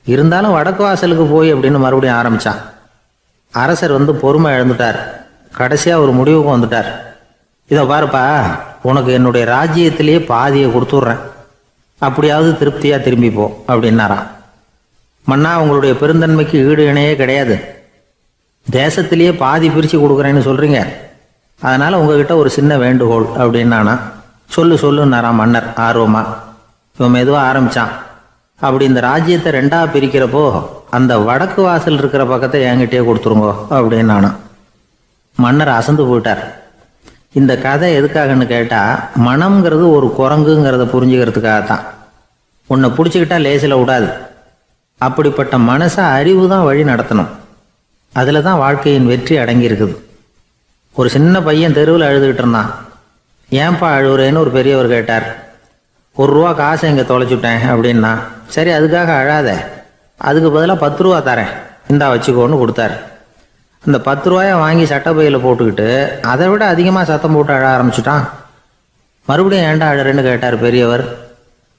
இருந்தாலும் வடக்கு வாசலுக்கு போய் அப்படின்னு மறுபடியும் ஆரம்பித்தான். அரசர் வந்து பொறுமை இழந்துட்டார். கடைசியாக ஒரு முடிவுக்கு வந்துட்டார். இதை பாருப்பா, உனக்கு என்னுடைய ராஜ்யத்திலேயே பாதியை கொடுத்துட்றேன், அப்படியாவது திருப்தியாக திரும்பி போ அப்படின்னாராம். மன்னா, உங்களுடைய பெருந்தன்மைக்கு ஈடு இணையே கிடையாது. தேசத்திலேயே பாதி பிரித்து கொடுக்குறேன்னு சொல்கிறீங்க, அதனால் உங்ககிட்ட ஒரு சின்ன வேண்டுகோள் அப்படின்னானா. சொல்லுன்னாராம் மன்னர் ஆர்வமா. இவன் மெதுவாக ஆரம்பித்தான். அப்படி இந்த ராஜ்யத்தை 2ஆக பிரிக்கிறப்போ அந்த வடக்கு வாசல் இருக்கிற பக்கத்தை என்கிட்டயே கொடுத்துருங்கோ அப்படின்னானா. மன்னர் அசந்து போயிட்டார். இந்த கதை எதுக்காகன்னு கேட்டால், மனம்ங்கிறது ஒரு குரங்குங்கிறத புரிஞ்சுக்கிறதுக்காகத்தான். உன்னை பிடிச்சிக்கிட்டா லேசில் விடாது. அப்படிப்பட்ட மனசை அறிவு தான் வழி நடத்தணும். அதில் தான் வாழ்க்கையின் வெற்றி அடங்கியிருக்குது. ஒரு சின்ன பையன் தெருவில் அழுதுகிட்டு இருந்தான். ஏன்பா அழுவுறேன்னு ஒரு பெரியவர் கேட்டார். 1 ரூபா காசை இங்கே தொலைச்சுட்டேன் அப்படின்னா. சரி, அதுக்காக அழாத, அதுக்கு பதிலாக 10 ரூபா தரேன், இந்தா வச்சுக்கோன்னு கொடுத்தாரு. அந்த 10 ரூபாயை வாங்கி சட்டப்பையில் போட்டுக்கிட்டு அதை விட அதிகமாக சத்தம் போட்டு அழ ஆரம்பிச்சுட்டான். மறுபடியும் ஏன்டா அழறேன்னு கேட்டார் பெரியவர்.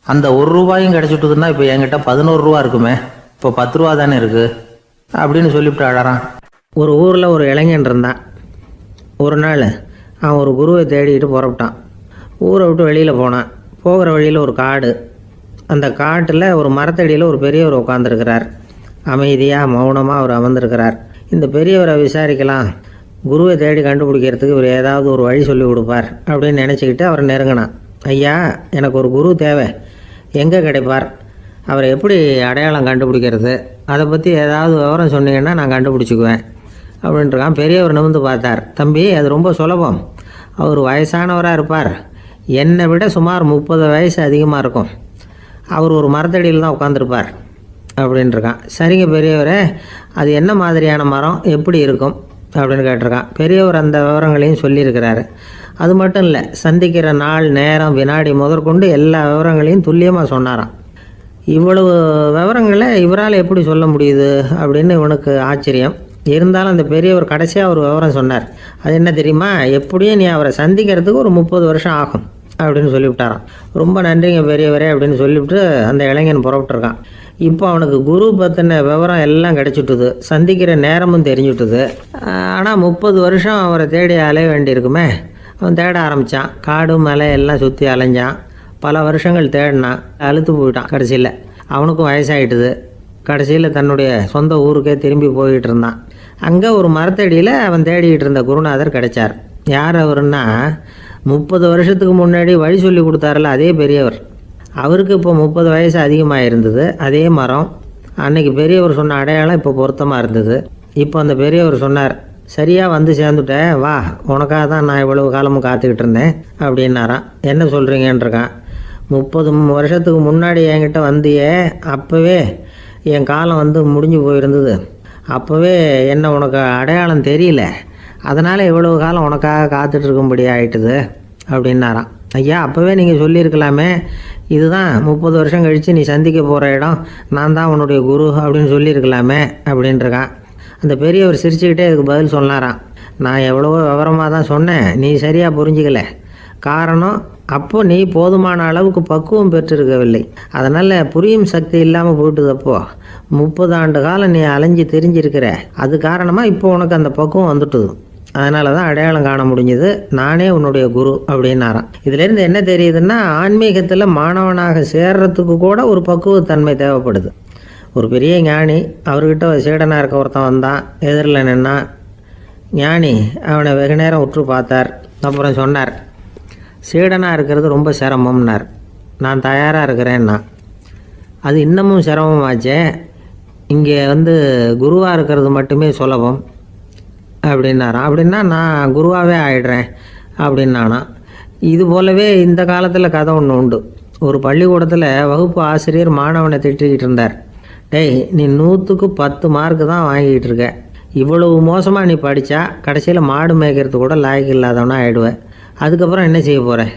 அந்த 1 ரூபாயும் கிடச்சிட்டுதுன்னா இப்போ என்கிட்ட 11 ரூபா இருக்குமே, இப்போ 10 ரூபா தானே இருக்குது அப்படின்னு சொல்லிவிட்டு அழறான். ஒரு ஊரில் ஒரு இளைஞன் இருந்தான். ஒரு நாள் அவன் ஒரு குருவை தேடிக்கிட்டு புறப்பட்டான். ஊரை விட்டு வெளியில் போனான். போகிற வழியில் ஒரு காடு. அந்த காட்டில் ஒரு மரத்தடியில் ஒரு பெரியவர் உட்காந்துருக்கிறார். அமைதியாக மௌனமாக அவர் அமர்ந்திருக்கிறார். இந்த பெரியவரை விசாரிக்கலாம், குருவை தேடி கண்டுபிடிக்கிறதுக்கு இவர் ஏதாவது ஒரு வழி சொல்லி கொடுப்பார் அப்படின்னு நினச்சிக்கிட்டு அவர் நெருங்கினான். ஐயா, எனக்கு ஒரு குரு தேவை, எங்கே கிடைப்பார்? அவரை எப்படி அடையாளம் கண்டுபிடிக்கிறது? அதை பற்றி ஏதாவது விவரம் சொன்னீங்கன்னா நான் கண்டுபிடிச்சிக்குவேன் அப்படின்ட்டுருக்கான். பெரியவர் நிமிர்ந்து பார்த்தார். தம்பி, அது ரொம்ப சுலபம். அவர் வயசானவராக இருப்பார், என்னை விட சுமார் 30 வயசு அதிகமாக இருக்கும். அவர் ஒரு மரத்தடியில் தான் உட்காந்துருப்பார் அப்படின்ட்டுருக்கான். சரிங்க பெரியவரே, அது என்ன மாதிரியான மரம், எப்படி இருக்கும் அப்படின்னு கேட்டிருக்கான். பெரியவர் அந்த விவரங்களையும் சொல்லியிருக்கிறாரு. அது மட்டும் இல்லை, சந்திக்கிற நாள், நேரம், வினாடி முதற்கொண்டு எல்லா விவரங்களையும் துல்லியமாக சொன்னாராம். இவ்வளவு விவரங்களை இவரால் எப்படி சொல்ல முடியுது அப்படின்னு இவனுக்கு ஆச்சரியம். இருந்தாலும் அந்த பெரியவர் கடைசியாக ஒரு விவரம் சொன்னார். அது என்ன தெரியுமா? எப்படியும் நீ அவரை சந்திக்கிறதுக்கு ஒரு 30 வருஷம் ஆகும் அப்படின்னு சொல்லிவிட்டாராம். ரொம்ப நன்றிங்க பெரியவரே அப்படின்னு சொல்லிவிட்டு அந்த இளைஞன் புறப்பட்டுருக்கான். இப்போ அவனுக்கு குரு பற்றின விவரம் எல்லாம் கிடச்சிட்டுது, சந்திக்கிற நேரமும் தெரிஞ்சுட்டுது. ஆனால் 30 வருஷம் அவரை தேடி அலைய வேண்டியிருக்குமே. அவன் தேட ஆரம்பித்தான். காடு மலை எல்லாம் சுற்றி அலைஞ்சான். பல வருஷங்கள் தேடினான். அழுத்து போயிட்டான். கடைசியில் அவனுக்கும் வயசாகிட்டுது. கடைசியில் தன்னுடைய சொந்த ஊருக்கே திரும்பி போய்கிட்டு இருந்தான். அங்கே ஒரு மரத்தடியில் அவன் தேடிக்கிட்டு இருந்த குருநாதர் கிடைச்சார். யார் அவருன்னா, 30 வருஷத்துக்கு முன்னாடி வழி சொல்லி கொடுத்தாருல அதே பெரியவர். அவருக்கு இப்போ 30 வயசு அதிகமாக இருந்தது. அதே மரம். அன்னைக்கு பெரியவர் சொன்ன அடையாளம் இப்போ பொருத்தமாக இருந்தது. இப்போ அந்த பெரியவர் சொன்னார், சரியாக வந்து சேர்ந்துட்டேன், வா, உனக்காக தான் நான் இவ்வளவு காலமும் காத்துக்கிட்டு இருந்தேன் அப்படின்னாரான். என்ன சொல்கிறீங்கன்றிருக்கான். 30 வருஷத்துக்கு முன்னாடி என்கிட்ட வந்தியே, அப்போவே என் காலம் வந்து முடிஞ்சு போயிருந்தது. அப்போவே என்ன உனக்கு அடையாளம் தெரியல, அதனால் இவ்வளவு காலம் உனக்காக காத்துட்ருக்கும்படி ஆயிட்டுது அப்படின்னாராம். ஐயா, அப்போவே நீங்கள் சொல்லியிருக்கலாமே, இதுதான் 30 வருஷம் கழித்து நீ சந்திக்க போகிற இடம், நான் தான் உன்னுடைய குரு அப்படின்னு சொல்லியிருக்கலாமே அப்படின்ட்டுருக்கான். அந்த பெரியவர் சிரிச்சுக்கிட்டே இதுக்கு பதில் சொன்னாராம். நான் எவ்வளவோ விவரமாக தான் சொன்னேன், நீ சரியாக புரிஞ்சிக்கல. காரணம், அப்போது நீ போதுமான அளவுக்கு பக்குவம் பெற்றிருக்கவில்லை. அதனால் புரியும் சக்தி இல்லாமல் போயிட்டுதப்போ 30 ஆண்டு காலம் நீ அலைஞ்சி தெரிஞ்சிருக்கிற. அது காரணமாக இப்போ உனக்கு அந்த பக்குவம் வந்துட்டுது. அதனால தான் அடையாளம் காண முடிஞ்சது, நானே உன்னுடைய குரு அப்படின்னாராம். இதுலேருந்து என்ன தெரியுதுன்னா, ஆன்மீகத்தில் மாணவனாக சேர்றதுக்கு கூட ஒரு பக்குவத்தன்மை தேவைப்படுது. ஒரு பெரிய ஞானி, அவர்கிட்ட ஒரு சீடனாக இருக்க ஒருத்தன் வந்தான். எதிரில் நின்னான். ஞானி அவனை வெகு நேரம் உற்று பார்த்தார். அப்புறம் சொன்னார், சீடனாக இருக்கிறது ரொம்ப சிரமம்னார். நான் தயாராக இருக்கிறேன்னா. அது இன்னமும் சிரமமாச்சே, இங்கே வந்து குருவாக இருக்கிறது மட்டுமே சுலபம் அப்படின்னாராம். அப்படின்னா நான் குருவாகவே ஆயிடுறேன் அப்படின்னானா. இது போலவே இந்த காலத்தில் கதை ஒன்று உண்டு. ஒரு பள்ளிக்கூடத்தில் வகுப்பு ஆசிரியர் மாணவனை திட்டிக்கிட்டு இருந்தார். டேய், நீ 100க்கு 10 மார்க்கு தான் வாங்கிக்கிட்டு இருக்க. இவ்வளவு மோசமாக நீ படித்தா கடைசியில் மாடு மேய்க்கிறது கூட லாய்க்கு இல்லாதவனா ஆகிடுவேன். அதுக்கப்புறம் என்ன செய்ய போகிறேன்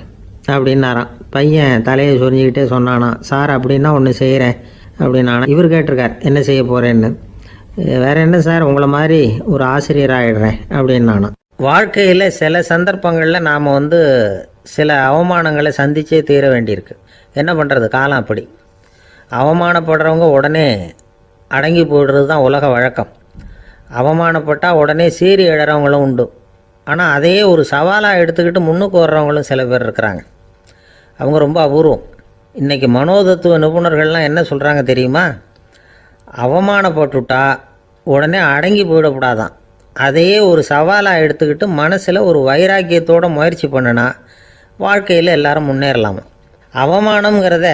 அப்படின்னாராம். பையன் தலையை சொரிஞ்சிக்கிட்டே சொன்னானா, சார் அப்படின்னா ஒன்று செய்கிறேன் அப்படின்னானா. இவர் கேட்டிருக்கார், என்ன செய்ய போகிறேன்னு. வேறு என்ன சார், உங்களை மாதிரி ஒரு ஆசிரியர் ஆகிடுறேன் அப்படின்னானா. வாழ்க்கையில் சில சந்தர்ப்பங்களில் நாம் வந்து சில அவமானங்களை சந்தித்தே தீர வேண்டியிருக்கு. என்ன பண்ணுறது, காலம் அப்படி. அவமானப்படுறவங்க உடனே அடங்கி போய்டுறது தான் உலக வழக்கம். அவமானப்பட்டால் உடனே சீறி எழறவங்களும் உண்டு. ஆனால் அதையே ஒரு சவாலாக எடுத்துக்கிட்டு முன்னுக்கு வர்றவங்களும் சில பேர் இருக்கிறாங்க. அவங்க ரொம்ப அபூர்வம். இன்றைக்கி மனோதத்துவ நிபுணர்கள்லாம் என்ன சொல்கிறாங்க தெரியுமா? அவமானப்பட்டுட்டா உடனே அடங்கி போயிடக்கூடாதான். அதையே ஒரு சவாலாக எடுத்துக்கிட்டு மனசில் ஒரு வைராக்கியத்தோடு முயற்சி பண்ணினா வாழ்க்கையில் எல்லாரும் முன்னேறலாமா. அவமானங்கிறத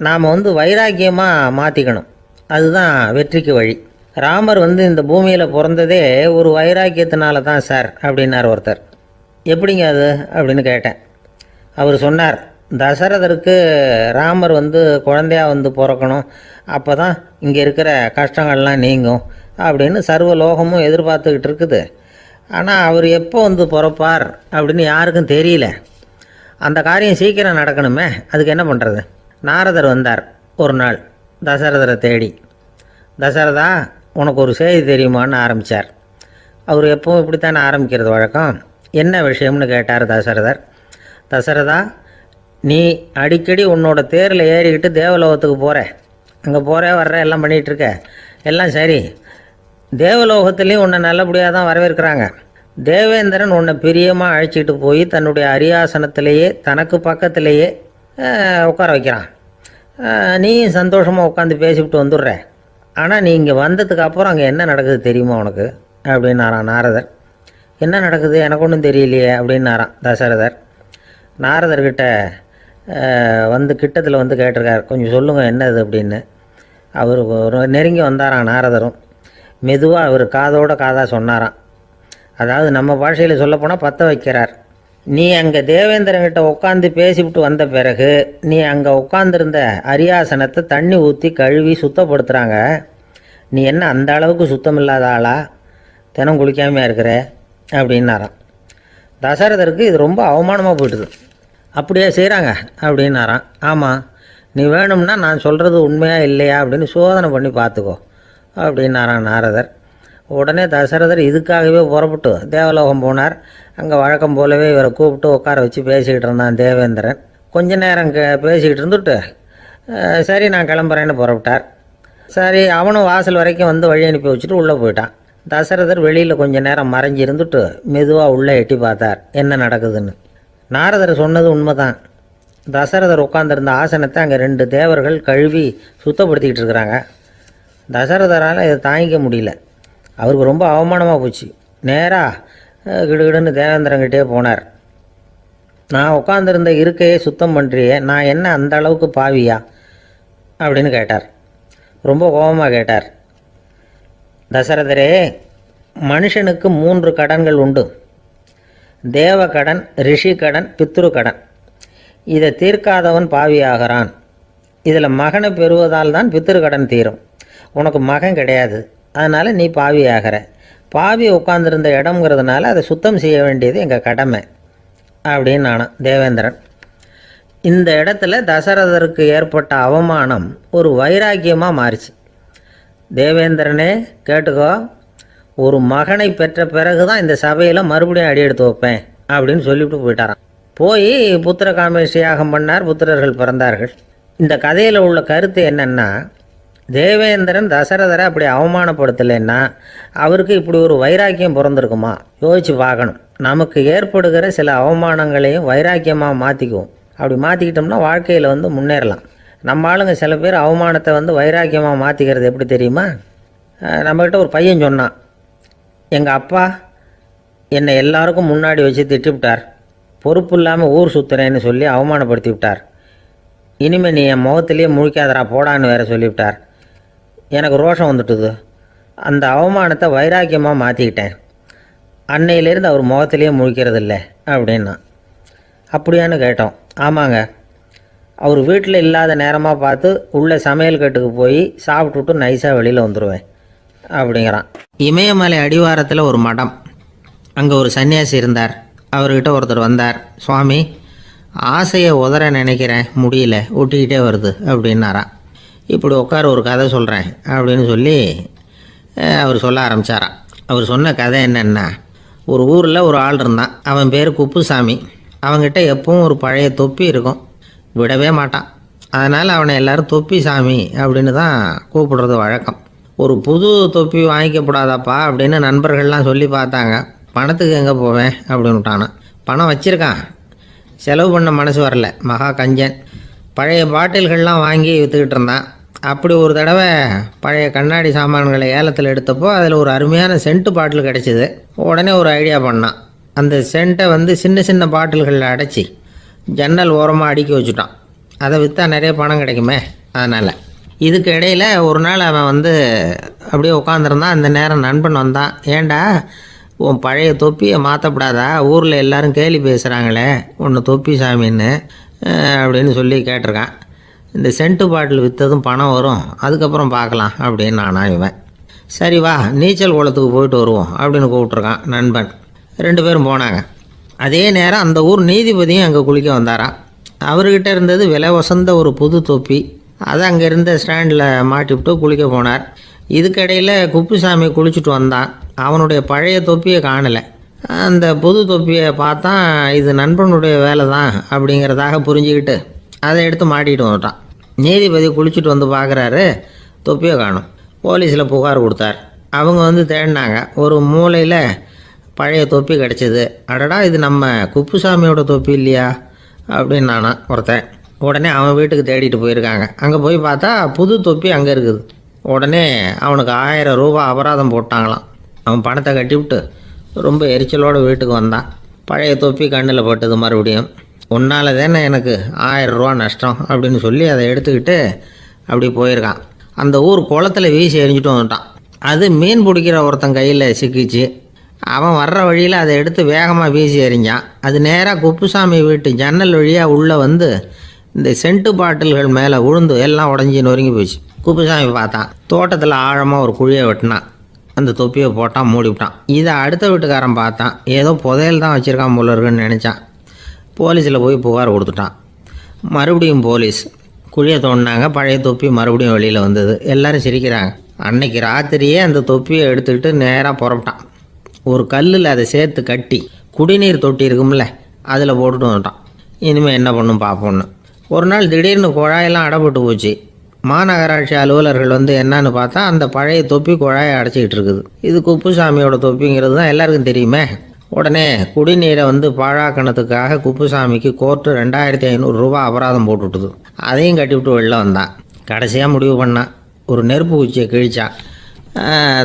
நாம் வந்து வைராக்கியமாக மாற்றிக்கணும். அதுதான் வெற்றிக்கு வழி. ராமர் வந்து இந்த பூமியில் பிறந்ததே ஒரு வைராக்கியத்தினால தான் சார் அப்படின்னார் ஒருத்தர். எப்படிங்க அது அப்படின்னு கேட்டேன். அவர் சொன்னார், தசரதருக்கு ராமர் வந்து குழந்தையாக வந்து பிறக்கணும், அப்போ தான் இங்கே இருக்கிற கஷ்டங்கள்லாம் நீங்கும் அப்படின்னு சர்வ லோகமும் எதிர்பார்த்துக்கிட்டு இருக்குது. ஆனால் அவர் எப்போ வந்து பிறப்பார் அப்படின்னு யாருக்கும் தெரியல. அந்த காரியம் சீக்கிரம் நடக்கணுமே, அதுக்கு என்ன பண்ணுறது? நாரதர் வந்தார் ஒரு நாள் தசரதரை தேடி. தசரதா, உனக்கு ஒரு செய்தி தெரியுமான்னு ஆரம்பித்தார். அவர் எப்பவும் இப்படித்தானே ஆரம்பிக்கிறது வழக்கம். என்ன விஷயம்னு கேட்டார் தசரதர். தசரதா, நீ அடிக்கடி உன்னோட தேரில் ஏறிக்கிட்டு தேவலோகத்துக்கு போகிற, அங்கே போகிற வர்ற எல்லாம் பண்ணிகிட்ருக்க, எல்லாம் சரி. தேவலோகத்துலேயும் உன்னை நல்லபடியாக தான் வரவேற்கிறாங்க. தேவேந்திரன் உன்னை பிரியமாக அழைச்சிட்டு போய் தன்னுடைய அரியாசனத்திலேயே தனக்கு பக்கத்திலேயே உட்கார வைக்கிறான். நீயும் சந்தோஷமாக உட்காந்து பேசிவிட்டு வந்துடுற. ஆனால் நீ இங்கே வந்ததுக்கு அப்புறம் அங்கே என்ன நடக்குது தெரியுமா உனக்கு அப்படின்னாரான் நாரதர். என்ன நடக்குது, எனக்கு ஒன்றும் தெரியலையே அப்படின்னாரான் தசரதர். நாரதர்கிட்ட வந்து கிட்டத்தில் வந்து கேட்டிருக்கார், கொஞ்சம் சொல்லுங்கள் என்னது அப்படின்னு. அவர் நெருங்கி வந்தாரான் நாரதரும். மெதுவாக அவர் காதோட காதாக சொன்னாராம். அதாவது நம்ம பாஷையில் சொல்லப்போனால் பற்ற வைக்கிறார். நீ அங்கே தேவேந்திரங்கிட்ட உட்காந்து பேசிவிட்டு வந்த பிறகு நீ அங்கே உட்காந்துருந்த அரியாசனத்தை தண்ணி ஊற்றி கழுவி சுத்தப்படுத்துகிறாங்க. நீ என்ன அந்த அளவுக்கு சுத்தம் இல்லாத ஆளா, தினம் குளிக்காமையாக இருக்கிற அப்படின்னாராம். தசரதருக்கு இது ரொம்ப அவமானமாக போயிட்டுது. அப்படியே செய்கிறாங்க அப்படின்னாராம். ஆமாம், நீ வேணும்னா நான் சொல்கிறது உண்மையாக இல்லையா அப்படின்னு சோதனை பண்ணி பார்த்துக்கோ அப்படின்னாரான் நாரதர். உடனே தசரதர் இதுக்காகவே புறப்பட்டு தேவலோகம் போனார். அங்கே வழக்கம் போலவே இவரை கூப்பிட்டு உட்கார வச்சு பேசிக்கிட்டு இருந்தான் தேவேந்திரன். கொஞ்ச நேரம் பேசிக்கிட்டு இருந்துட்டு, சரி நான் கிளம்புறேன்னு புறப்பட்டார். சரி, அவனும் வாசல் வரைக்கும் வந்து வழி அனுப்பி வச்சுட்டு உள்ளே போயிட்டான். தசரதர் வெளியில் கொஞ்ச நேரம் மறைஞ்சி இருந்துட்டு மெதுவாக உள்ளே எட்டி பார்த்தார் என்ன நடக்குதுன்னு. நாரதர் சொன்னது உண்மைதான். தசரதர் உட்காந்துருந்த ஆசனத்தை அங்கே 2 தேவர்கள் கழுவி சுத்தப்படுத்திக்கிட்டு இருக்கிறாங்க. தசரதரால் இதை தாங்கிக்க முடியல. அவருக்கு ரொம்ப அவமானமாக போச்சு. நேராக கிடுகிடுன்னு தேவேந்திரங்கிட்டே போனார். நான் உட்காந்துருந்த இருக்கையே சுத்தம் பண்ணுறியே, நான் என்ன அந்த அளவுக்கு பாவியா அப்படின்னு கேட்டார். ரொம்ப கோபமாக கேட்டார். தசரதரே, மனுஷனுக்கு 3 கடன்கள் உண்டு. தேவ கடன், ரிஷி கடன், பித்ரு கடன். இதை தீர்க்காதவன் பாவியாகிறான். இதில் மகனை பெறுவதால் தான் பித்ரு கடன் தீரும். உனக்கு மகன் கிடையாது, அதனால் நீ பாவியாகிற. பாவி உட்காந்துருந்த இடம்ங்கிறதுனால அதை சுத்தம் செய்ய வேண்டியது எங்கள் கடமை அப்படின்னு நானும் தேவேந்திரன். இந்த இடத்துல தசரதருக்கு ஏற்பட்ட அவமானம் ஒரு வைராக்கியமாக மாறிச்சு. தேவேந்திரனே கேட்டுக்கோ, ஒரு மகனை பெற்ற பிறகு தான் இந்த சபையில் மறுபடியும் அடி எடுத்து வைப்பேன் அப்படின்னு சொல்லிவிட்டு போயிட்டாராம். போய் புத்திர காமேஷ் யாகம் பண்ணார். புத்திரர்கள் பிறந்தார்கள். இந்த கதையில் உள்ள கருத்து என்னென்னா, தேவேந்திரன் தசரதரை அப்படி அவமானப்படுத்தலைன்னா அவருக்கு இப்படி ஒரு வைராக்கியம் பிறந்திருக்குமா? யோசித்து பார்க்கணும். நமக்கு ஏற்படுகிற சில அவமானங்களையும் வைராக்கியமாக மாற்றிக்குவோம். அப்படி மாற்றிக்கிட்டோம்னா வாழ்க்கையில் முன்னேறலாம். நம்ம ஆளுங்க சில பேர் அவமானத்தை வைராக்கியமாக மாற்றிக்கிறது எப்படி தெரியுமா? நம்மக்கிட்ட ஒரு பையன் சொன்னான், எங்கள் அப்பா என்னை எல்லாருக்கும் முன்னாடி வச்சு திட்டிவிட்டார், பொறுப்பு இல்லாமல் ஊர் சுற்றுறேன்னு சொல்லி அவமானப்படுத்தி விட்டார். இனிமேல் நீ என் முகத்திலேயே முழிக்காதரா போடான்னு வேறு சொல்லிவிட்டார். எனக்கு ரோஷம் வந்துட்டுது. அந்த அவமானத்தை வைராக்கியமாக மாற்றிக்கிட்டேன். அன்னையிலேருந்து அவர் முகத்திலேயே முழிக்கிறது இல்லை அப்படின்னா. அப்படியான்னு கேட்டோம். ஆமாங்க, அவர் வீட்டில் இல்லாத நேரமாக பார்த்து உள்ளே சமையல் கட்டுக்கு போய் சாப்பிட்டுட்டு நைஸாக வெளியில் வந்துடுவேன் அப்படிங்கிறான். இமயமலை அடிவாரத்தில் ஒரு மடம். அங்கே ஒரு சன்னியாசி இருந்தார். அவர்கிட்ட ஒருத்தர் வந்தார். சுவாமி, ஆசையை உதற நினைக்கிறேன், முடியல, ஒட்டிக்கிட்டே வருது அப்படின்னாராம். இப்படி உட்கார ஒரு கதை சொல்கிறேன் அப்படின்னு சொல்லி அவர் சொல்ல ஆரம்பித்தாராம். அவர் சொன்ன கதை என்னென்னா, ஒரு ஊரில் ஒரு ஆள் இருந்தான். அவன் பேர் குப்புசாமி. அவன்கிட்ட எப்பவும் ஒரு பழைய தொப்பி இருக்கும், விடவே மாட்டான். அதனால் அவனை எல்லோரும் தொப்பி சாமி அப்படின்னு தான் கூப்பிடுறது வழக்கம். ஒரு புது தொப்பி வாங்கிக்கப்படாதாப்பா அப்படின்னு நண்பர்கள்லாம் சொல்லி பார்த்தாங்க. பணத்துக்கு எங்கே போவேன் அப்படின்னு விட்டானான். பணம் வச்சுருக்கான், செலவு பண்ண மனசு வரல. மகா கஞ்சன். பழைய பாட்டில்கள்லாம் வாங்கி விற்றுக்கிட்டு இருந்தான். அப்படி ஒரு தடவை பழைய கண்ணாடி சாமான்களை ஏலத்தில் எடுத்தப்போ அதில் ஒரு அருமையான சென்ட்டு பாட்டில் கிடச்சிது. உடனே ஒரு ஐடியா பண்ணான். அந்த சென்ட்டை சின்ன சின்ன பாட்டில்களில் அடைச்சி ஜன்னல் ஓரமாக அடுக்கி வச்சுட்டான். அதை விற்றா நிறைய பணம் கிடைக்குமே. அதனால் இதுக்கு இடையில் ஒரு நாள் அவன் அப்படியே உட்காந்துருந்தான். அந்த நேரம் நண்பன் வந்தான். ஏண்டா, உன் பழைய தொப்பியை மாற்றப்படாதா? ஊரில் எல்லோரும் கேலி பேசுகிறாங்களே உன்னை தொப்பி சாமின்னு அப்படின்னு சொல்லி கேட்டிருக்கான். இந்த சென்ட்டு பாட்டில் விற்றதும் பணம் வரும், அதுக்கப்புறம் பார்க்கலாம் அப்படின்னு நானா இவன். சரி வா, நீச்சல் குளத்துக்கு போயிட்டு வருவோம் அப்படின்னு கூப்பிட்ருக்கான் நண்பன். 2 பேரும் போனாங்க. அதே நேரம் அந்த ஊர் நீதிபதியும் அங்கே குளிக்க வந்தாராம். அவர்கிட்ட இருந்தது விலை வசந்த ஒரு புது தொப்பி. அதை அங்கே இருந்த ஸ்டாண்டில் மாட்டிவிட்டு குளிக்க போனார். இதுக்கிடையில் குப்புசாமி குளிச்சுட்டு வந்தான். அவனுடைய பழைய தொப்பியை காணலை. அந்த புது தொப்பியை பார்த்தா இது நண்பனுடைய வேலை தான் அப்படிங்கிறதாக புரிஞ்சுக்கிட்டு அதை எடுத்து மாட்டிகிட்டு வந்துட்டான். நீதிபதி குளிச்சுட்டு வந்து பார்க்குறாரு, தொப்பியை காணும். போலீஸில் புகார் கொடுத்தார். அவங்க தேடினாங்க. ஒரு மூலையில் பழைய தொப்பி கிடச்சிது. அடடா, இது நம்ம குப்புசாமியோட தொப்பி இல்லையா அப்படின்னு நானா ஒருத்தன். உடனே அவன் வீட்டுக்கு தேடிட்டு போயிருக்காங்க. அங்கே போய் பார்த்தா புது தொப்பி அங்கே இருக்குது. உடனே அவனுக்கு 1000 ரூபா அபராதம் போட்டாங்களாம். அவன் பணத்தை கட்டிவிட்டு ரொம்ப எரிச்சலோடு வீட்டுக்கு வந்தான். பழைய தொப்பி கண்ணில் பட்டது. மறுபடியும் உன்னால் தானே எனக்கு 1000 ரூபா நஷ்டம் அப்படின்னு சொல்லி அதை எடுத்துக்கிட்டு அப்படி போயிருக்கான். அந்த ஊர் குளத்தில் வீசி எரிஞ்சிட்டு வந்துட்டான். அது மீன் பிடிக்கிற ஒருத்தன் கையில் சிக்கிச்சு. அவன் வர்ற வழியில் அதை எடுத்து வேகமாக வீசி எறிஞ்சான். அது நேராக குப்புசாமி வீட்டு ஜன்னல் வழியாக உள்ளே இந்த சென்ட்டு பாட்டில்கள் மேலே விழுந்து எல்லாம் உடஞ்சி நொறுங்கி போச்சு. குப்புசாமி பார்த்தான். தோட்டத்தில் ஆழமாக ஒரு குழியை வெட்டினான். அந்த தொப்பியை போட்டான், மூடிவிட்டான். இதை அடுத்த வீட்டுக்காரன் பார்த்தான். ஏதோ புதையல் தான் வச்சுருக்கான் போல இருக்குன்னு நினச்சான். போலீஸில் போய் புகார் கொடுத்துட்டான். மறுபடியும் போலீஸ் குழியை தோண்டினாங்க. பழைய தொப்பி மறுபடியும் வெளியில் வந்தது. எல்லோரும் சிரிக்கிறாங்க. அன்னைக்கு ராத்திரியே அந்த தொப்பியை எடுத்துக்கிட்டு நேராக புறப்பட்டான். ஒரு கல்லில் அதை சேர்த்து கட்டி குடிநீர் தொட்டி இருக்கும்ல, அதில் போட்டுட்டு வந்துட்டான். இனிமேல் என்ன பண்ணும் பார்ப்போன்னு. ஒரு நாள் திடீர்னு குழாயெல்லாம் அடைப்பட்டு போச்சு. மாநகராட்சி அலுவலர்கள் வந்து என்னன்னு பார்த்தா அந்த பழைய தொப்பி குழாயை அடைச்சிக்கிட்டு இருக்குது. இது குப்புசாமியோட தொப்பிங்கிறது தான் எல்லாருக்கும் தெரியுமே. உடனே குடிநீரை வந்து பாழாக்கணத்துக்காக குப்புசாமிக்கு கோர்ட்டு 2500 ரூபா அபராதம் போட்டுவிட்டுது. அதையும் கட்டிவிட்டு வெளில வந்தான். கடைசியாக முடிவு பண்ணான். ஒரு நெருப்பு குச்சியை கிழிச்சான்,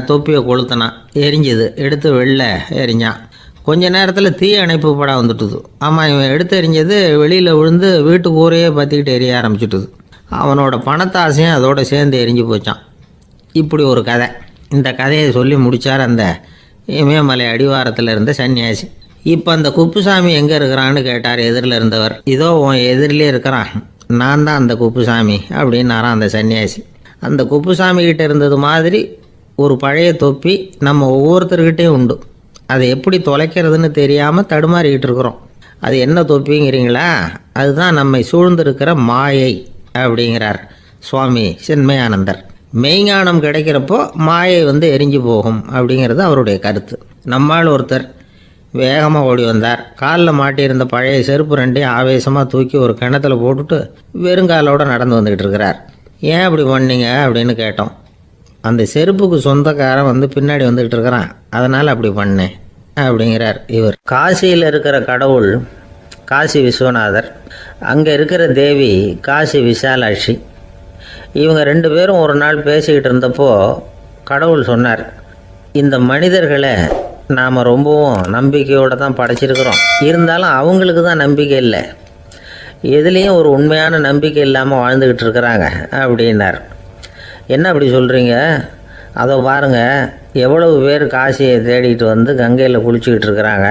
தொப்பியை கொளுத்தினான், எரிஞ்சுது. எடுத்து வெளில எரிஞ்சான். கொஞ்ச நேரத்தில் தீ அணைப்பு படம் வந்துட்டுது. ஆமாம், இவன் எடுத்து எரிஞ்சது வெளியில் விழுந்து வீட்டு கூரையே பற்றிக்கிட்டு எரிய ஆரம்பிச்சுட்டுது. அவனோட பணத்தாசையும் அதோடு சேர்ந்து எரிஞ்சு போச்சான். இப்படி ஒரு கதை. இந்த கதையை சொல்லி முடித்தார் அந்த இமயமலை அடிவாரத்தில் இருந்த சன்னியாசி. இப்போ அந்த குப்புசாமி எங்கே இருக்கிறான்னு கேட்டார் எதிரில் இருந்தவர். இதோ உன் எதிரிலே இருக்கிறான், நான் தான் அந்த குப்புசாமி அப்படின்னாரான் அந்த சன்னியாசி. அந்த குப்புசாமி கிட்ட இருந்தது மாதிரி ஒரு பழைய தொப்பி நம்ம ஒவ்வொருத்தர்கிட்டையும் உண்டு. அதை எப்படி தொலைக்கிறதுன்னு தெரியாமல் தடுமாறிக்கிட்டு இருக்கிறோம். அது என்ன தொப்பிங்கிறீங்களா? அதுதான் நம்மை சூழ்ந்திருக்கிற மாயை அப்படிங்கிறார் சுவாமி சின்மயானந்தர். மெய்ஞானம் கிடைக்கிறப்போ மாயை வந்து எரிஞ்சு போகும் அப்படிங்கிறது அவருடைய கருத்து. நம்மால் ஒருத்தர் வேகமாக ஓடி வந்தார். காலில் மாட்டியிருந்த பழைய செருப்பு ரெண்டையும் ஆவேசமாக தூக்கி ஒரு கிணத்துல போட்டுட்டு வெறுங்காலோடு நடந்து வந்துக்கிட்டு இருக்கிறார். ஏன் அப்படி பண்ணீங்க அப்படின்னு கேட்டோம். அந்த செருப்புக்கு சொந்தக்காரன் வந்து பின்னாடி வந்துக்கிட்டு இருக்கிறான், அதனால் அப்படி பண்ணேன் அப்படிங்கிறார் இவர். காசியில் இருக்கிற கடவுள் காசி விஸ்வநாதர், அங்கே இருக்கிற தேவி காசி விசாலாட்சி. இவங்க 2 பேரும் ஒரு நாள் பேசிக்கிட்டு இருந்தப்போ கடவுள் சொன்னார், இந்த மனிதர்களை நாம் ரொம்பவும் நம்பிக்கையோடு தான் படைச்சிருக்கிறோம். இருந்தாலும் அவங்களுக்கு தான் நம்பிக்கை இல்லை, எதுலேயும் ஒரு உண்மையான நம்பிக்கை இல்லாமல் வாழ்ந்துக்கிட்டு இருக்கிறாங்க அப்படின்னார். என்ன அப்படி சொல்கிறீங்க? அதை பாருங்கள், எவ்வளவு பேர் காசியை தேடிட்டு வந்து கங்கையில் குளிச்சுக்கிட்டு இருக்கிறாங்க.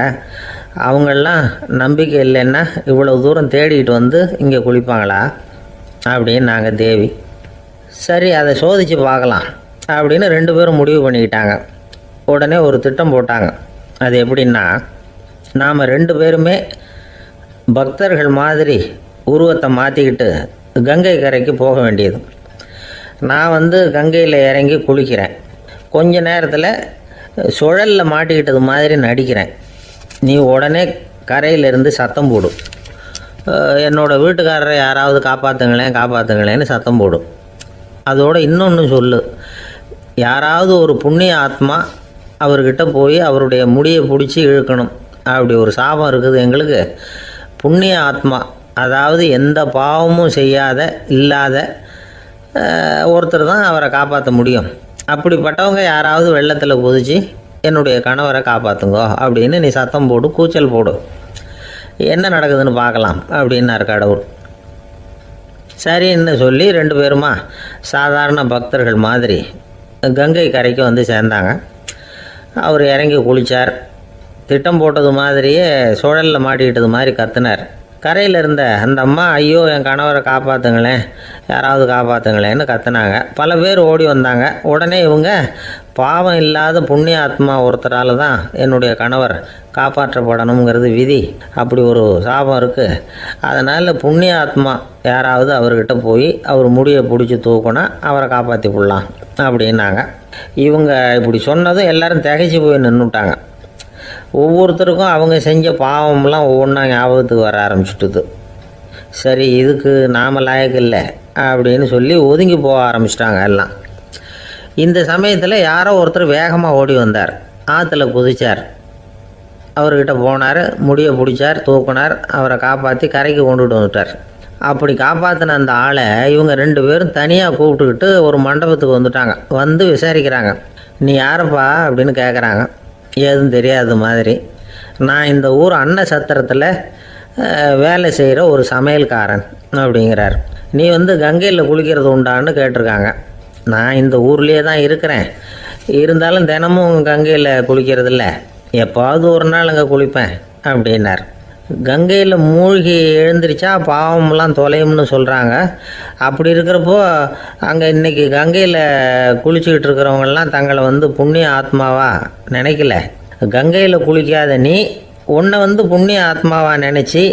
அவங்களெலாம் நம்பிக்கை இல்லைன்னா இவ்வளவு தூரம் தேடிட்டு வந்து இங்கே குளிப்பாங்களா அப்படின்னு நாங்கள் தேவி. சரி, அதை சோதித்து பார்க்கலாம் அப்படின்னு 2 பேரும் முடிவு பண்ணிக்கிட்டாங்க. உடனே ஒரு திட்டம் போட்டாங்க. அது எப்படின்னா, நாம் 2 பேருமே பக்தர்கள் மாதிரி உருவத்தை மாற்றிக்கிட்டு கங்கை கரைக்கு போக வேண்டியது. நான் வந்து கங்கையில் இறங்கி குளிக்கிறேன். கொஞ்ச நேரத்தில் சுழலில் மாட்டிக்கிட்டது மாதிரி நடிக்கிறேன். நீ உடனே கரையிலேருந்து சத்தம் போடும், என்னோடய வீட்டுக்காரரை யாராவது காப்பாற்றுங்களேன்னு சத்தம் போடும். அதோடு இன்னொன்று சொல்லு, யாராவது ஒரு புண்ணிய ஆத்மா அவர்கிட்ட போய் அவருடைய முடியை பிடிச்சி இழுக்கணும். அப்படி ஒரு சாபம் இருக்குது எங்களுக்கு. புண்ணிய ஆத்மா, அதாவது எந்த பாவமும் செய்யாத இல்லாத ஒருத்தர் தான் அவரை காப்பாற்ற முடியும். அப்படிப்பட்டவங்க யாராவது வெள்ளத்தில் குதித்து என்னுடைய கணவரை காப்பாற்றுங்கோ அப்படின்னு நீ சத்தம் போடு, கூச்சல் போடு, என்ன நடக்குதுன்னு பார்க்கலாம் அப்படின்னார் கடவுள். சரின்னு சொல்லி 2 பேருமா சாதாரண பக்தர்கள் மாதிரி கங்கை கரைக்கு வந்து சேர்ந்தாங்க. அவர் இறங்கி குளித்தார். திட்டம் போட்டது மாதிரியே சுழலில் மாட்டிக்கிட்டது மாதிரி கத்துனார். கரையில் இருந்த அந்த அம்மா, ஐயோ என் கணவரை காப்பாற்றுங்களேன், யாராவது காப்பாற்றுங்களேன்னு கத்துனாங்க. பல பேர் ஓடி வந்தாங்க. உடனே இவங்க, பாவம் இல்லாத புண்ணிய ஆத்மா ஒருத்தரால் தான் என்னுடைய கணவர் காப்பாற்றப்படணுங்கிறது விதி, அப்படி ஒரு சாபம் இருக்குது, அதனால் புண்ணிய ஆத்மா யாராவது அவர்கிட்ட போய் அவர் முடியை பிடிச்சி தூக்குனா அவரை காப்பாற்றி விடலாம் அப்படின்னாங்க. இவங்க இப்படி சொன்னதும் எல்லோரும் திகைச்சு போய் நின்றுட்டாங்க. ஒவ்வொருத்தருக்கும் அவங்க செஞ்ச பாவம்லாம் ஒவ்வொன்றா ஞாபகத்துக்கு வர ஆரம்பிச்சுட்டுது. சரி, இதுக்கு நாம் லாயக்கு இல்லை அப்படின்னு சொல்லி ஒதுங்கி போக ஆரம்பிச்சிட்டாங்க எல்லாம். இந்த சமயத்தில் யாரோ ஒருத்தர் வேகமாக ஓடி வந்தார். ஆற்றுல குதித்தார். அவர்கிட்ட போனார், முடியை பிடிச்சார், தூக்குனார், அவரை காப்பாற்றி கரைக்கு கொண்டுட்டு வந்துட்டார். அப்படி காப்பாற்றின அந்த ஆளை இவங்க 2 பேரும் தனியாக கூப்பிட்டுக்கிட்டு ஒரு மண்டபத்துக்கு வந்துட்டாங்க. வந்து விசாரிக்கிறாங்க. நீ யாரப்பா அப்படின்னு கேட்குறாங்க. ஏதும் தெரியாத மாதிரி. நான் இந்த ஊர் அன்ன சத்திரத்தில் வேலை செய்கிற ஒரு சமையல்காரன் அப்படிங்கிறார். நீ வந்து கங்கையில் குளிக்கிறது உண்டான்னு கேட்டிருக்காங்க. நான் இந்த ஊர்லேயே தான் இருக்கிறேன், இருந்தாலும் தினமும் கங்கையில் குளிக்கிறதில்ல, எப்பாவது ஒரு நாள் அங்கே குளிப்பேன் அப்படின்னார். கங்கையில் மூழ்கி எழுந்திரிச்சா பாவம்லாம் தொலையும்னு சொல்கிறாங்க. அப்படி இருக்கிறப்போ அங்கே இன்றைக்கி கங்கையில் குளிச்சுக்கிட்டு இருக்கிறவங்கெல்லாம் தங்களை வந்து புண்ணிய ஆத்மாவாக நினைக்கல. கங்கையில் குளிக்காத நீ உன்னை வந்து புண்ணிய ஆத்மாவாக நினச்சி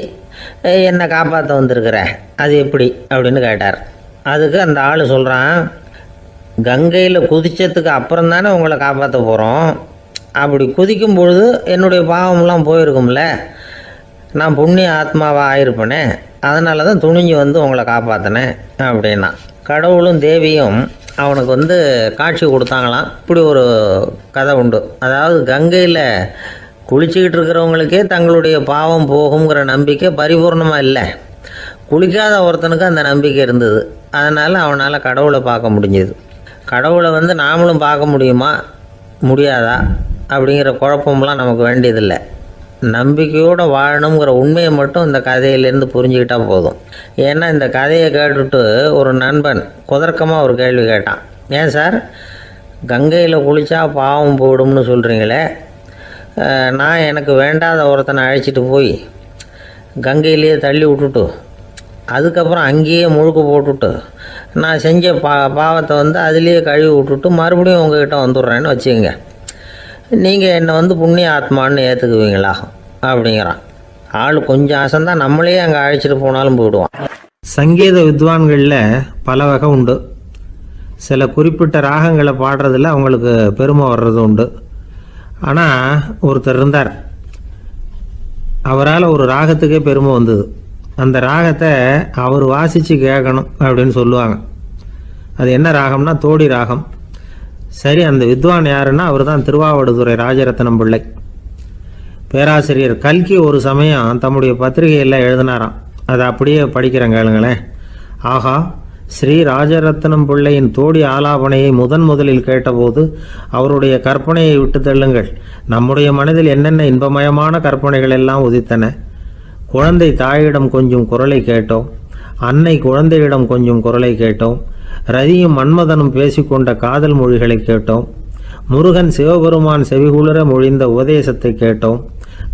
என்னை காப்பாற்ற வந்திருக்கிற, அது எப்படி அப்படின்னு கேட்டார். அதுக்கு அந்த ஆள் சொல்கிறான், கங்கையில் குதித்ததுக்கு அப்புறம் தானே உங்களை காப்பாற்ற போகிறோம். அப்படி குதிக்கும் பொழுது என்னுடைய பாவம்லாம் போயிருக்கும்ல, நான் புண்ணிய ஆத்மாவாக ஆயிருப்பேனே, அதனால தான் துணிஞ்சு வந்து உங்களை காப்பாற்றினேன் அப்படின்னா. கடவுளும் தேவியும் அவனுக்கு வந்து காட்சி கொடுத்தாங்களாம். இப்படி ஒரு கதை உண்டு. அதாவது கங்கையில் குளிச்சுக்கிட்டு இருக்கிறவங்களுக்கே தங்களுடைய பாவம் போகுங்கிற நம்பிக்கை பரிபூர்ணமாக இல்லை. குளிக்காத ஒருத்தனுக்கு அந்த நம்பிக்கை இருந்தது. அதனால் அவனால் கடவுளை பார்க்க முடிஞ்சது. கடவுளை வந்து நாமளும் பார்க்க முடியுமா முடியாதா அப்படிங்கிற குழப்பம்லாம் நமக்கு வேண்டியதில்லை. நம்பிக்கையோடு வாழணுங்கிற உண்மையை மட்டும் இந்த கதையிலேருந்து புரிஞ்சுக்கிட்டால் போதும். ஏன்னா இந்த கதையை கேட்டுட்டு ஒரு நண்பன் குதர்க்கமாக ஒரு கேள்வி கேட்டான். ஏன் சார் கங்கையில் குளித்தா பாவம் போயிடும்னு சொல்கிறீங்களே, நான் எனக்கு வேண்டாத ஒருத்தனை அழைச்சிட்டு போய் கங்கையிலேயே தள்ளி விட்டுட்டு அதுக்கப்புறம் அங்கேயே முழுக்க போட்டுட்டு நான் செஞ்ச பாவத்தை வந்து அதுலேயே கழுவி விட்டுட்டு மறுபடியும் உங்ககிட்ட வந்துடுறேன்னு வச்சுக்கோங்க, நீங்கள் என்னை வந்து புண்ணிய ஆத்மான்னு ஏற்றுக்குவீங்களா அப்படிங்கிறான். ஆள் கொஞ்சம் ஆசைந்தான், நம்மளே அங்கே அழைச்சிட்டு போனாலும் போயிடுவான். சங்கீத வித்வான்களில் பல வகை உண்டு. சில குறிப்பிட்ட ராகங்களை பாடுறதில் அவங்களுக்கு பெருமை வர்றது உண்டு. ஆனால் ஒருத்தர் இருந்தார், அவரால் ஒரு ராகத்துக்கே பெருமை வந்தது. அந்த ராகத்தை அவர் வாசித்து கேட்கணும் அப்படின்னு சொல்லுவாங்க. அது என்ன ராகம்னா தோடி ராகம். சரி, அந்த வித்வான் யாருன்னா அவர் தான் திருவாவடுதுறை ராஜரத்னம் பிள்ளை. பேராசிரியர் கல்கி ஒரு சமயம் தம்முடைய பத்திரிகையில் எழுதினாராம். அதை அப்படியே படிக்கிறேன் கேளுங்களேன். ஆகா, ஸ்ரீ ராஜரத்னம் பிள்ளையின் தோடி ஆலாபனையை முதலில் கேட்டபோது அவருடைய கற்பனையை விட்டு தள்ளுங்கள். நம்முடைய மனதில் என்னென்ன இன்பமயமான கற்பனைகள் எல்லாம் உதித்தன. குழந்தை தாயிடம் கொஞ்சம் குரலை கேட்டோம், அன்னை குழந்தையிடம் கொஞ்சம் குரலை கேட்டோம், ரதியும் மன்மதனும் பேசிக்கொண்ட காதல் மொழிகளை கேட்டோம், முருகன் சிவபெருமான் செவிகுளிர மொழிந்த உபதேசத்தை கேட்டோம்,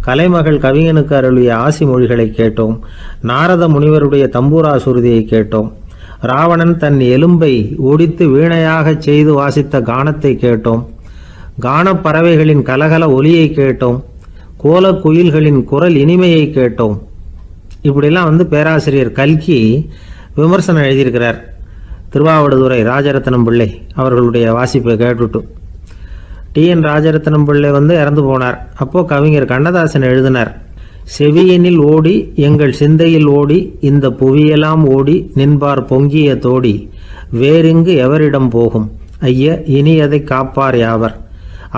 கலைமகள் கவிஞனுக்கு அருளிய ஆசி மொழிகளை கேட்டோம், நாரத முனிவருடைய தம்பூரா சுருதியை கேட்டோம், ராவணன் தன் எலும்பை ஒடித்து வீணையாகச் செய்து வாசித்த கானத்தை கேட்டோம், கானப்பறவைகளின் கலகல ஒலியை கேட்டோம், கோல குயில்களின் குரல் இனிமையை கேட்டோம். இப்படிலாம் வந்து பேராசிரியர் கல்கி விமர்சனம் எழுதியிருக்கிறார். திருவாவடுதுறை ராஜரத்னம் பிள்ளை அவர்களுடைய வாசிப்பை கேட்டுட்டு டிஎன் ராஜரத்னம் பிள்ளை வந்து இறந்து போனார். அப்போது கவிஞர் கண்ணதாசன் எழுதினார், செவியனில் ஓடி எங்கள் சிந்தையில் ஓடி இந்த புவியெல்லாம் ஓடி நின்பார் பொங்கிய தோடி வேறிங்கு எவரிடம் போகும் ஐய இனி அதை காப்பார் யாவர்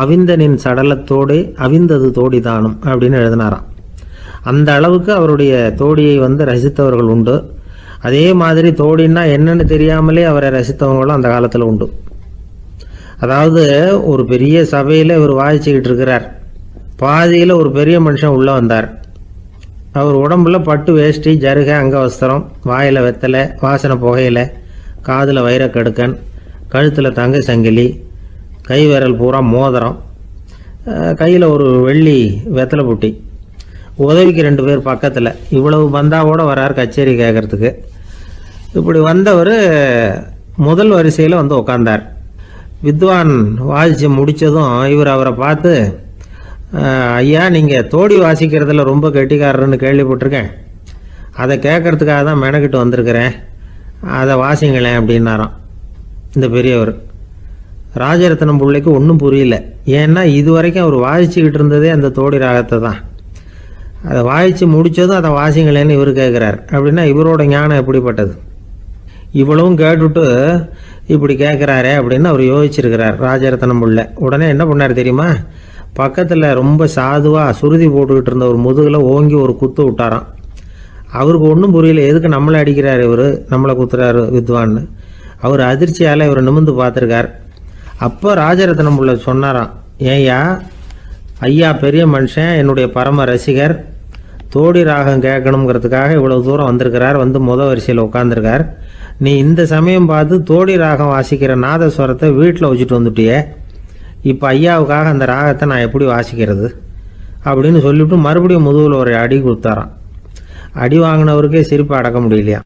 அவிந்தனின் சடலத்தோடே அவிந்தது தோடிதானும் அப்படின்னு எழுதினாராம். அந்த அளவுக்கு அவருடைய தோடியை வந்து ரசித்தவர்கள் உண்டு. அதே மாதிரி தோடின்னா என்னன்னு தெரியாமலே அவரை ரசித்தவங்களும் அந்த காலத்தில் உண்டு. அதாவது ஒரு பெரிய சபையில் இவர் வாசிச்சுக்கிட்டு இருக்கிறார். பாதியில் ஒரு பெரிய மனுஷன் உள்ளே வந்தார். அவர் உடம்புல பட்டு வேஷ்டி, ஜருகை, அங்கவஸ்திரம், வாயில் வெத்தலை, வாசனை புகையில, காதில் வைரக்கடுக்கன், கழுத்தில் தங்க சங்கிலி, கை விரல் பூரா மோதிரம், கையில் ஒரு வெள்ளி வெத்தலை புட்டி, உதவிக்கு 2 பேர் பக்கத்தில். இவ்வளவு பந்தாவோடு வரார் கச்சேரி கேட்குறதுக்கு. இப்படி வந்தவர் முதல் வரிசையில் வந்து உட்கார்ந்தார். வித்வான் வாசித்து முடித்ததும் இவர் அவரை பார்த்து, ஐயா நீங்கள் தோடி வாசிக்கிறதுல ரொம்ப கெட்டிக்காரர்னு கேள்விப்பட்டிருக்கேன், அதை கேட்கறதுக்காக தான் மெனக்கிட்டு வந்திருக்கிறேன், அதை வாசிங்களேன் அப்படின்னாராம் இந்த பெரியவர். ராஜரத்னம் பிள்ளைக்கு ஒன்றும் புரியல. ஏன்னா இது வரைக்கும் அவர் வாசிச்சுக்கிட்டு இருந்ததே அந்த தோடி ராகத்தை தான். அதை வாசித்து முடித்ததும் அதை வாசிங்களேன்னு இவர் கேட்குறார். அப்படின்னா இவரோட ஞானம் எப்படிப்பட்டது? இவ்வளவும் கேட்டுட்டு இப்படி கேட்குறாரே அப்படின்னு அவர் யோசிச்சிருக்கிறார் ராஜரத்னம் பிள்ளை. உடனே என்ன பண்ணார் தெரியுமா? பக்கத்தில் ரொம்ப சாதுவாக சுருதி போட்டுக்கிட்டு இருந்த ஒரு முதுகில் ஓங்கி ஒரு குத்து விட்டாராம். அவருக்கு ஒன்றும் புரியல, எதுக்கு நம்மளை அடிக்கிறார் இவர், நம்மளை குத்துறாரு வித்வான்னு. அவர் அதிர்ச்சியால் இவர் நிமிர்ந்து பார்த்துருக்கார். அப்போ ராஜரத்னம் பிள்ளை சொன்னாராம், ஏய்யா ஐயா பெரிய மனுஷன், என்னுடைய பரம ரசிகர், தோடி ராகம் கேட்கணுங்கிறதுக்காக இவ்வளோ தூரம் வந்திருக்கிறார், வந்து வரிசையில் உட்காந்துருக்கார். நீ இந்த சமயம் பார்த்து தோடி ராகம் வாசிக்கிற நாதஸ்வரத்தை வீட்டில் வச்சுட்டு வந்துட்டியே, இப்போ ஐயாவுக்காக அந்த ராகத்தை நான் எப்படி வாசிக்கிறது அப்படின்னு சொல்லிவிட்டு மறுபடியும் முதுகில் ஒரு அடி கொடுத்தாராம். அடி வாங்கினவருக்கே சிரிப்பு அடக்க முடியலையா.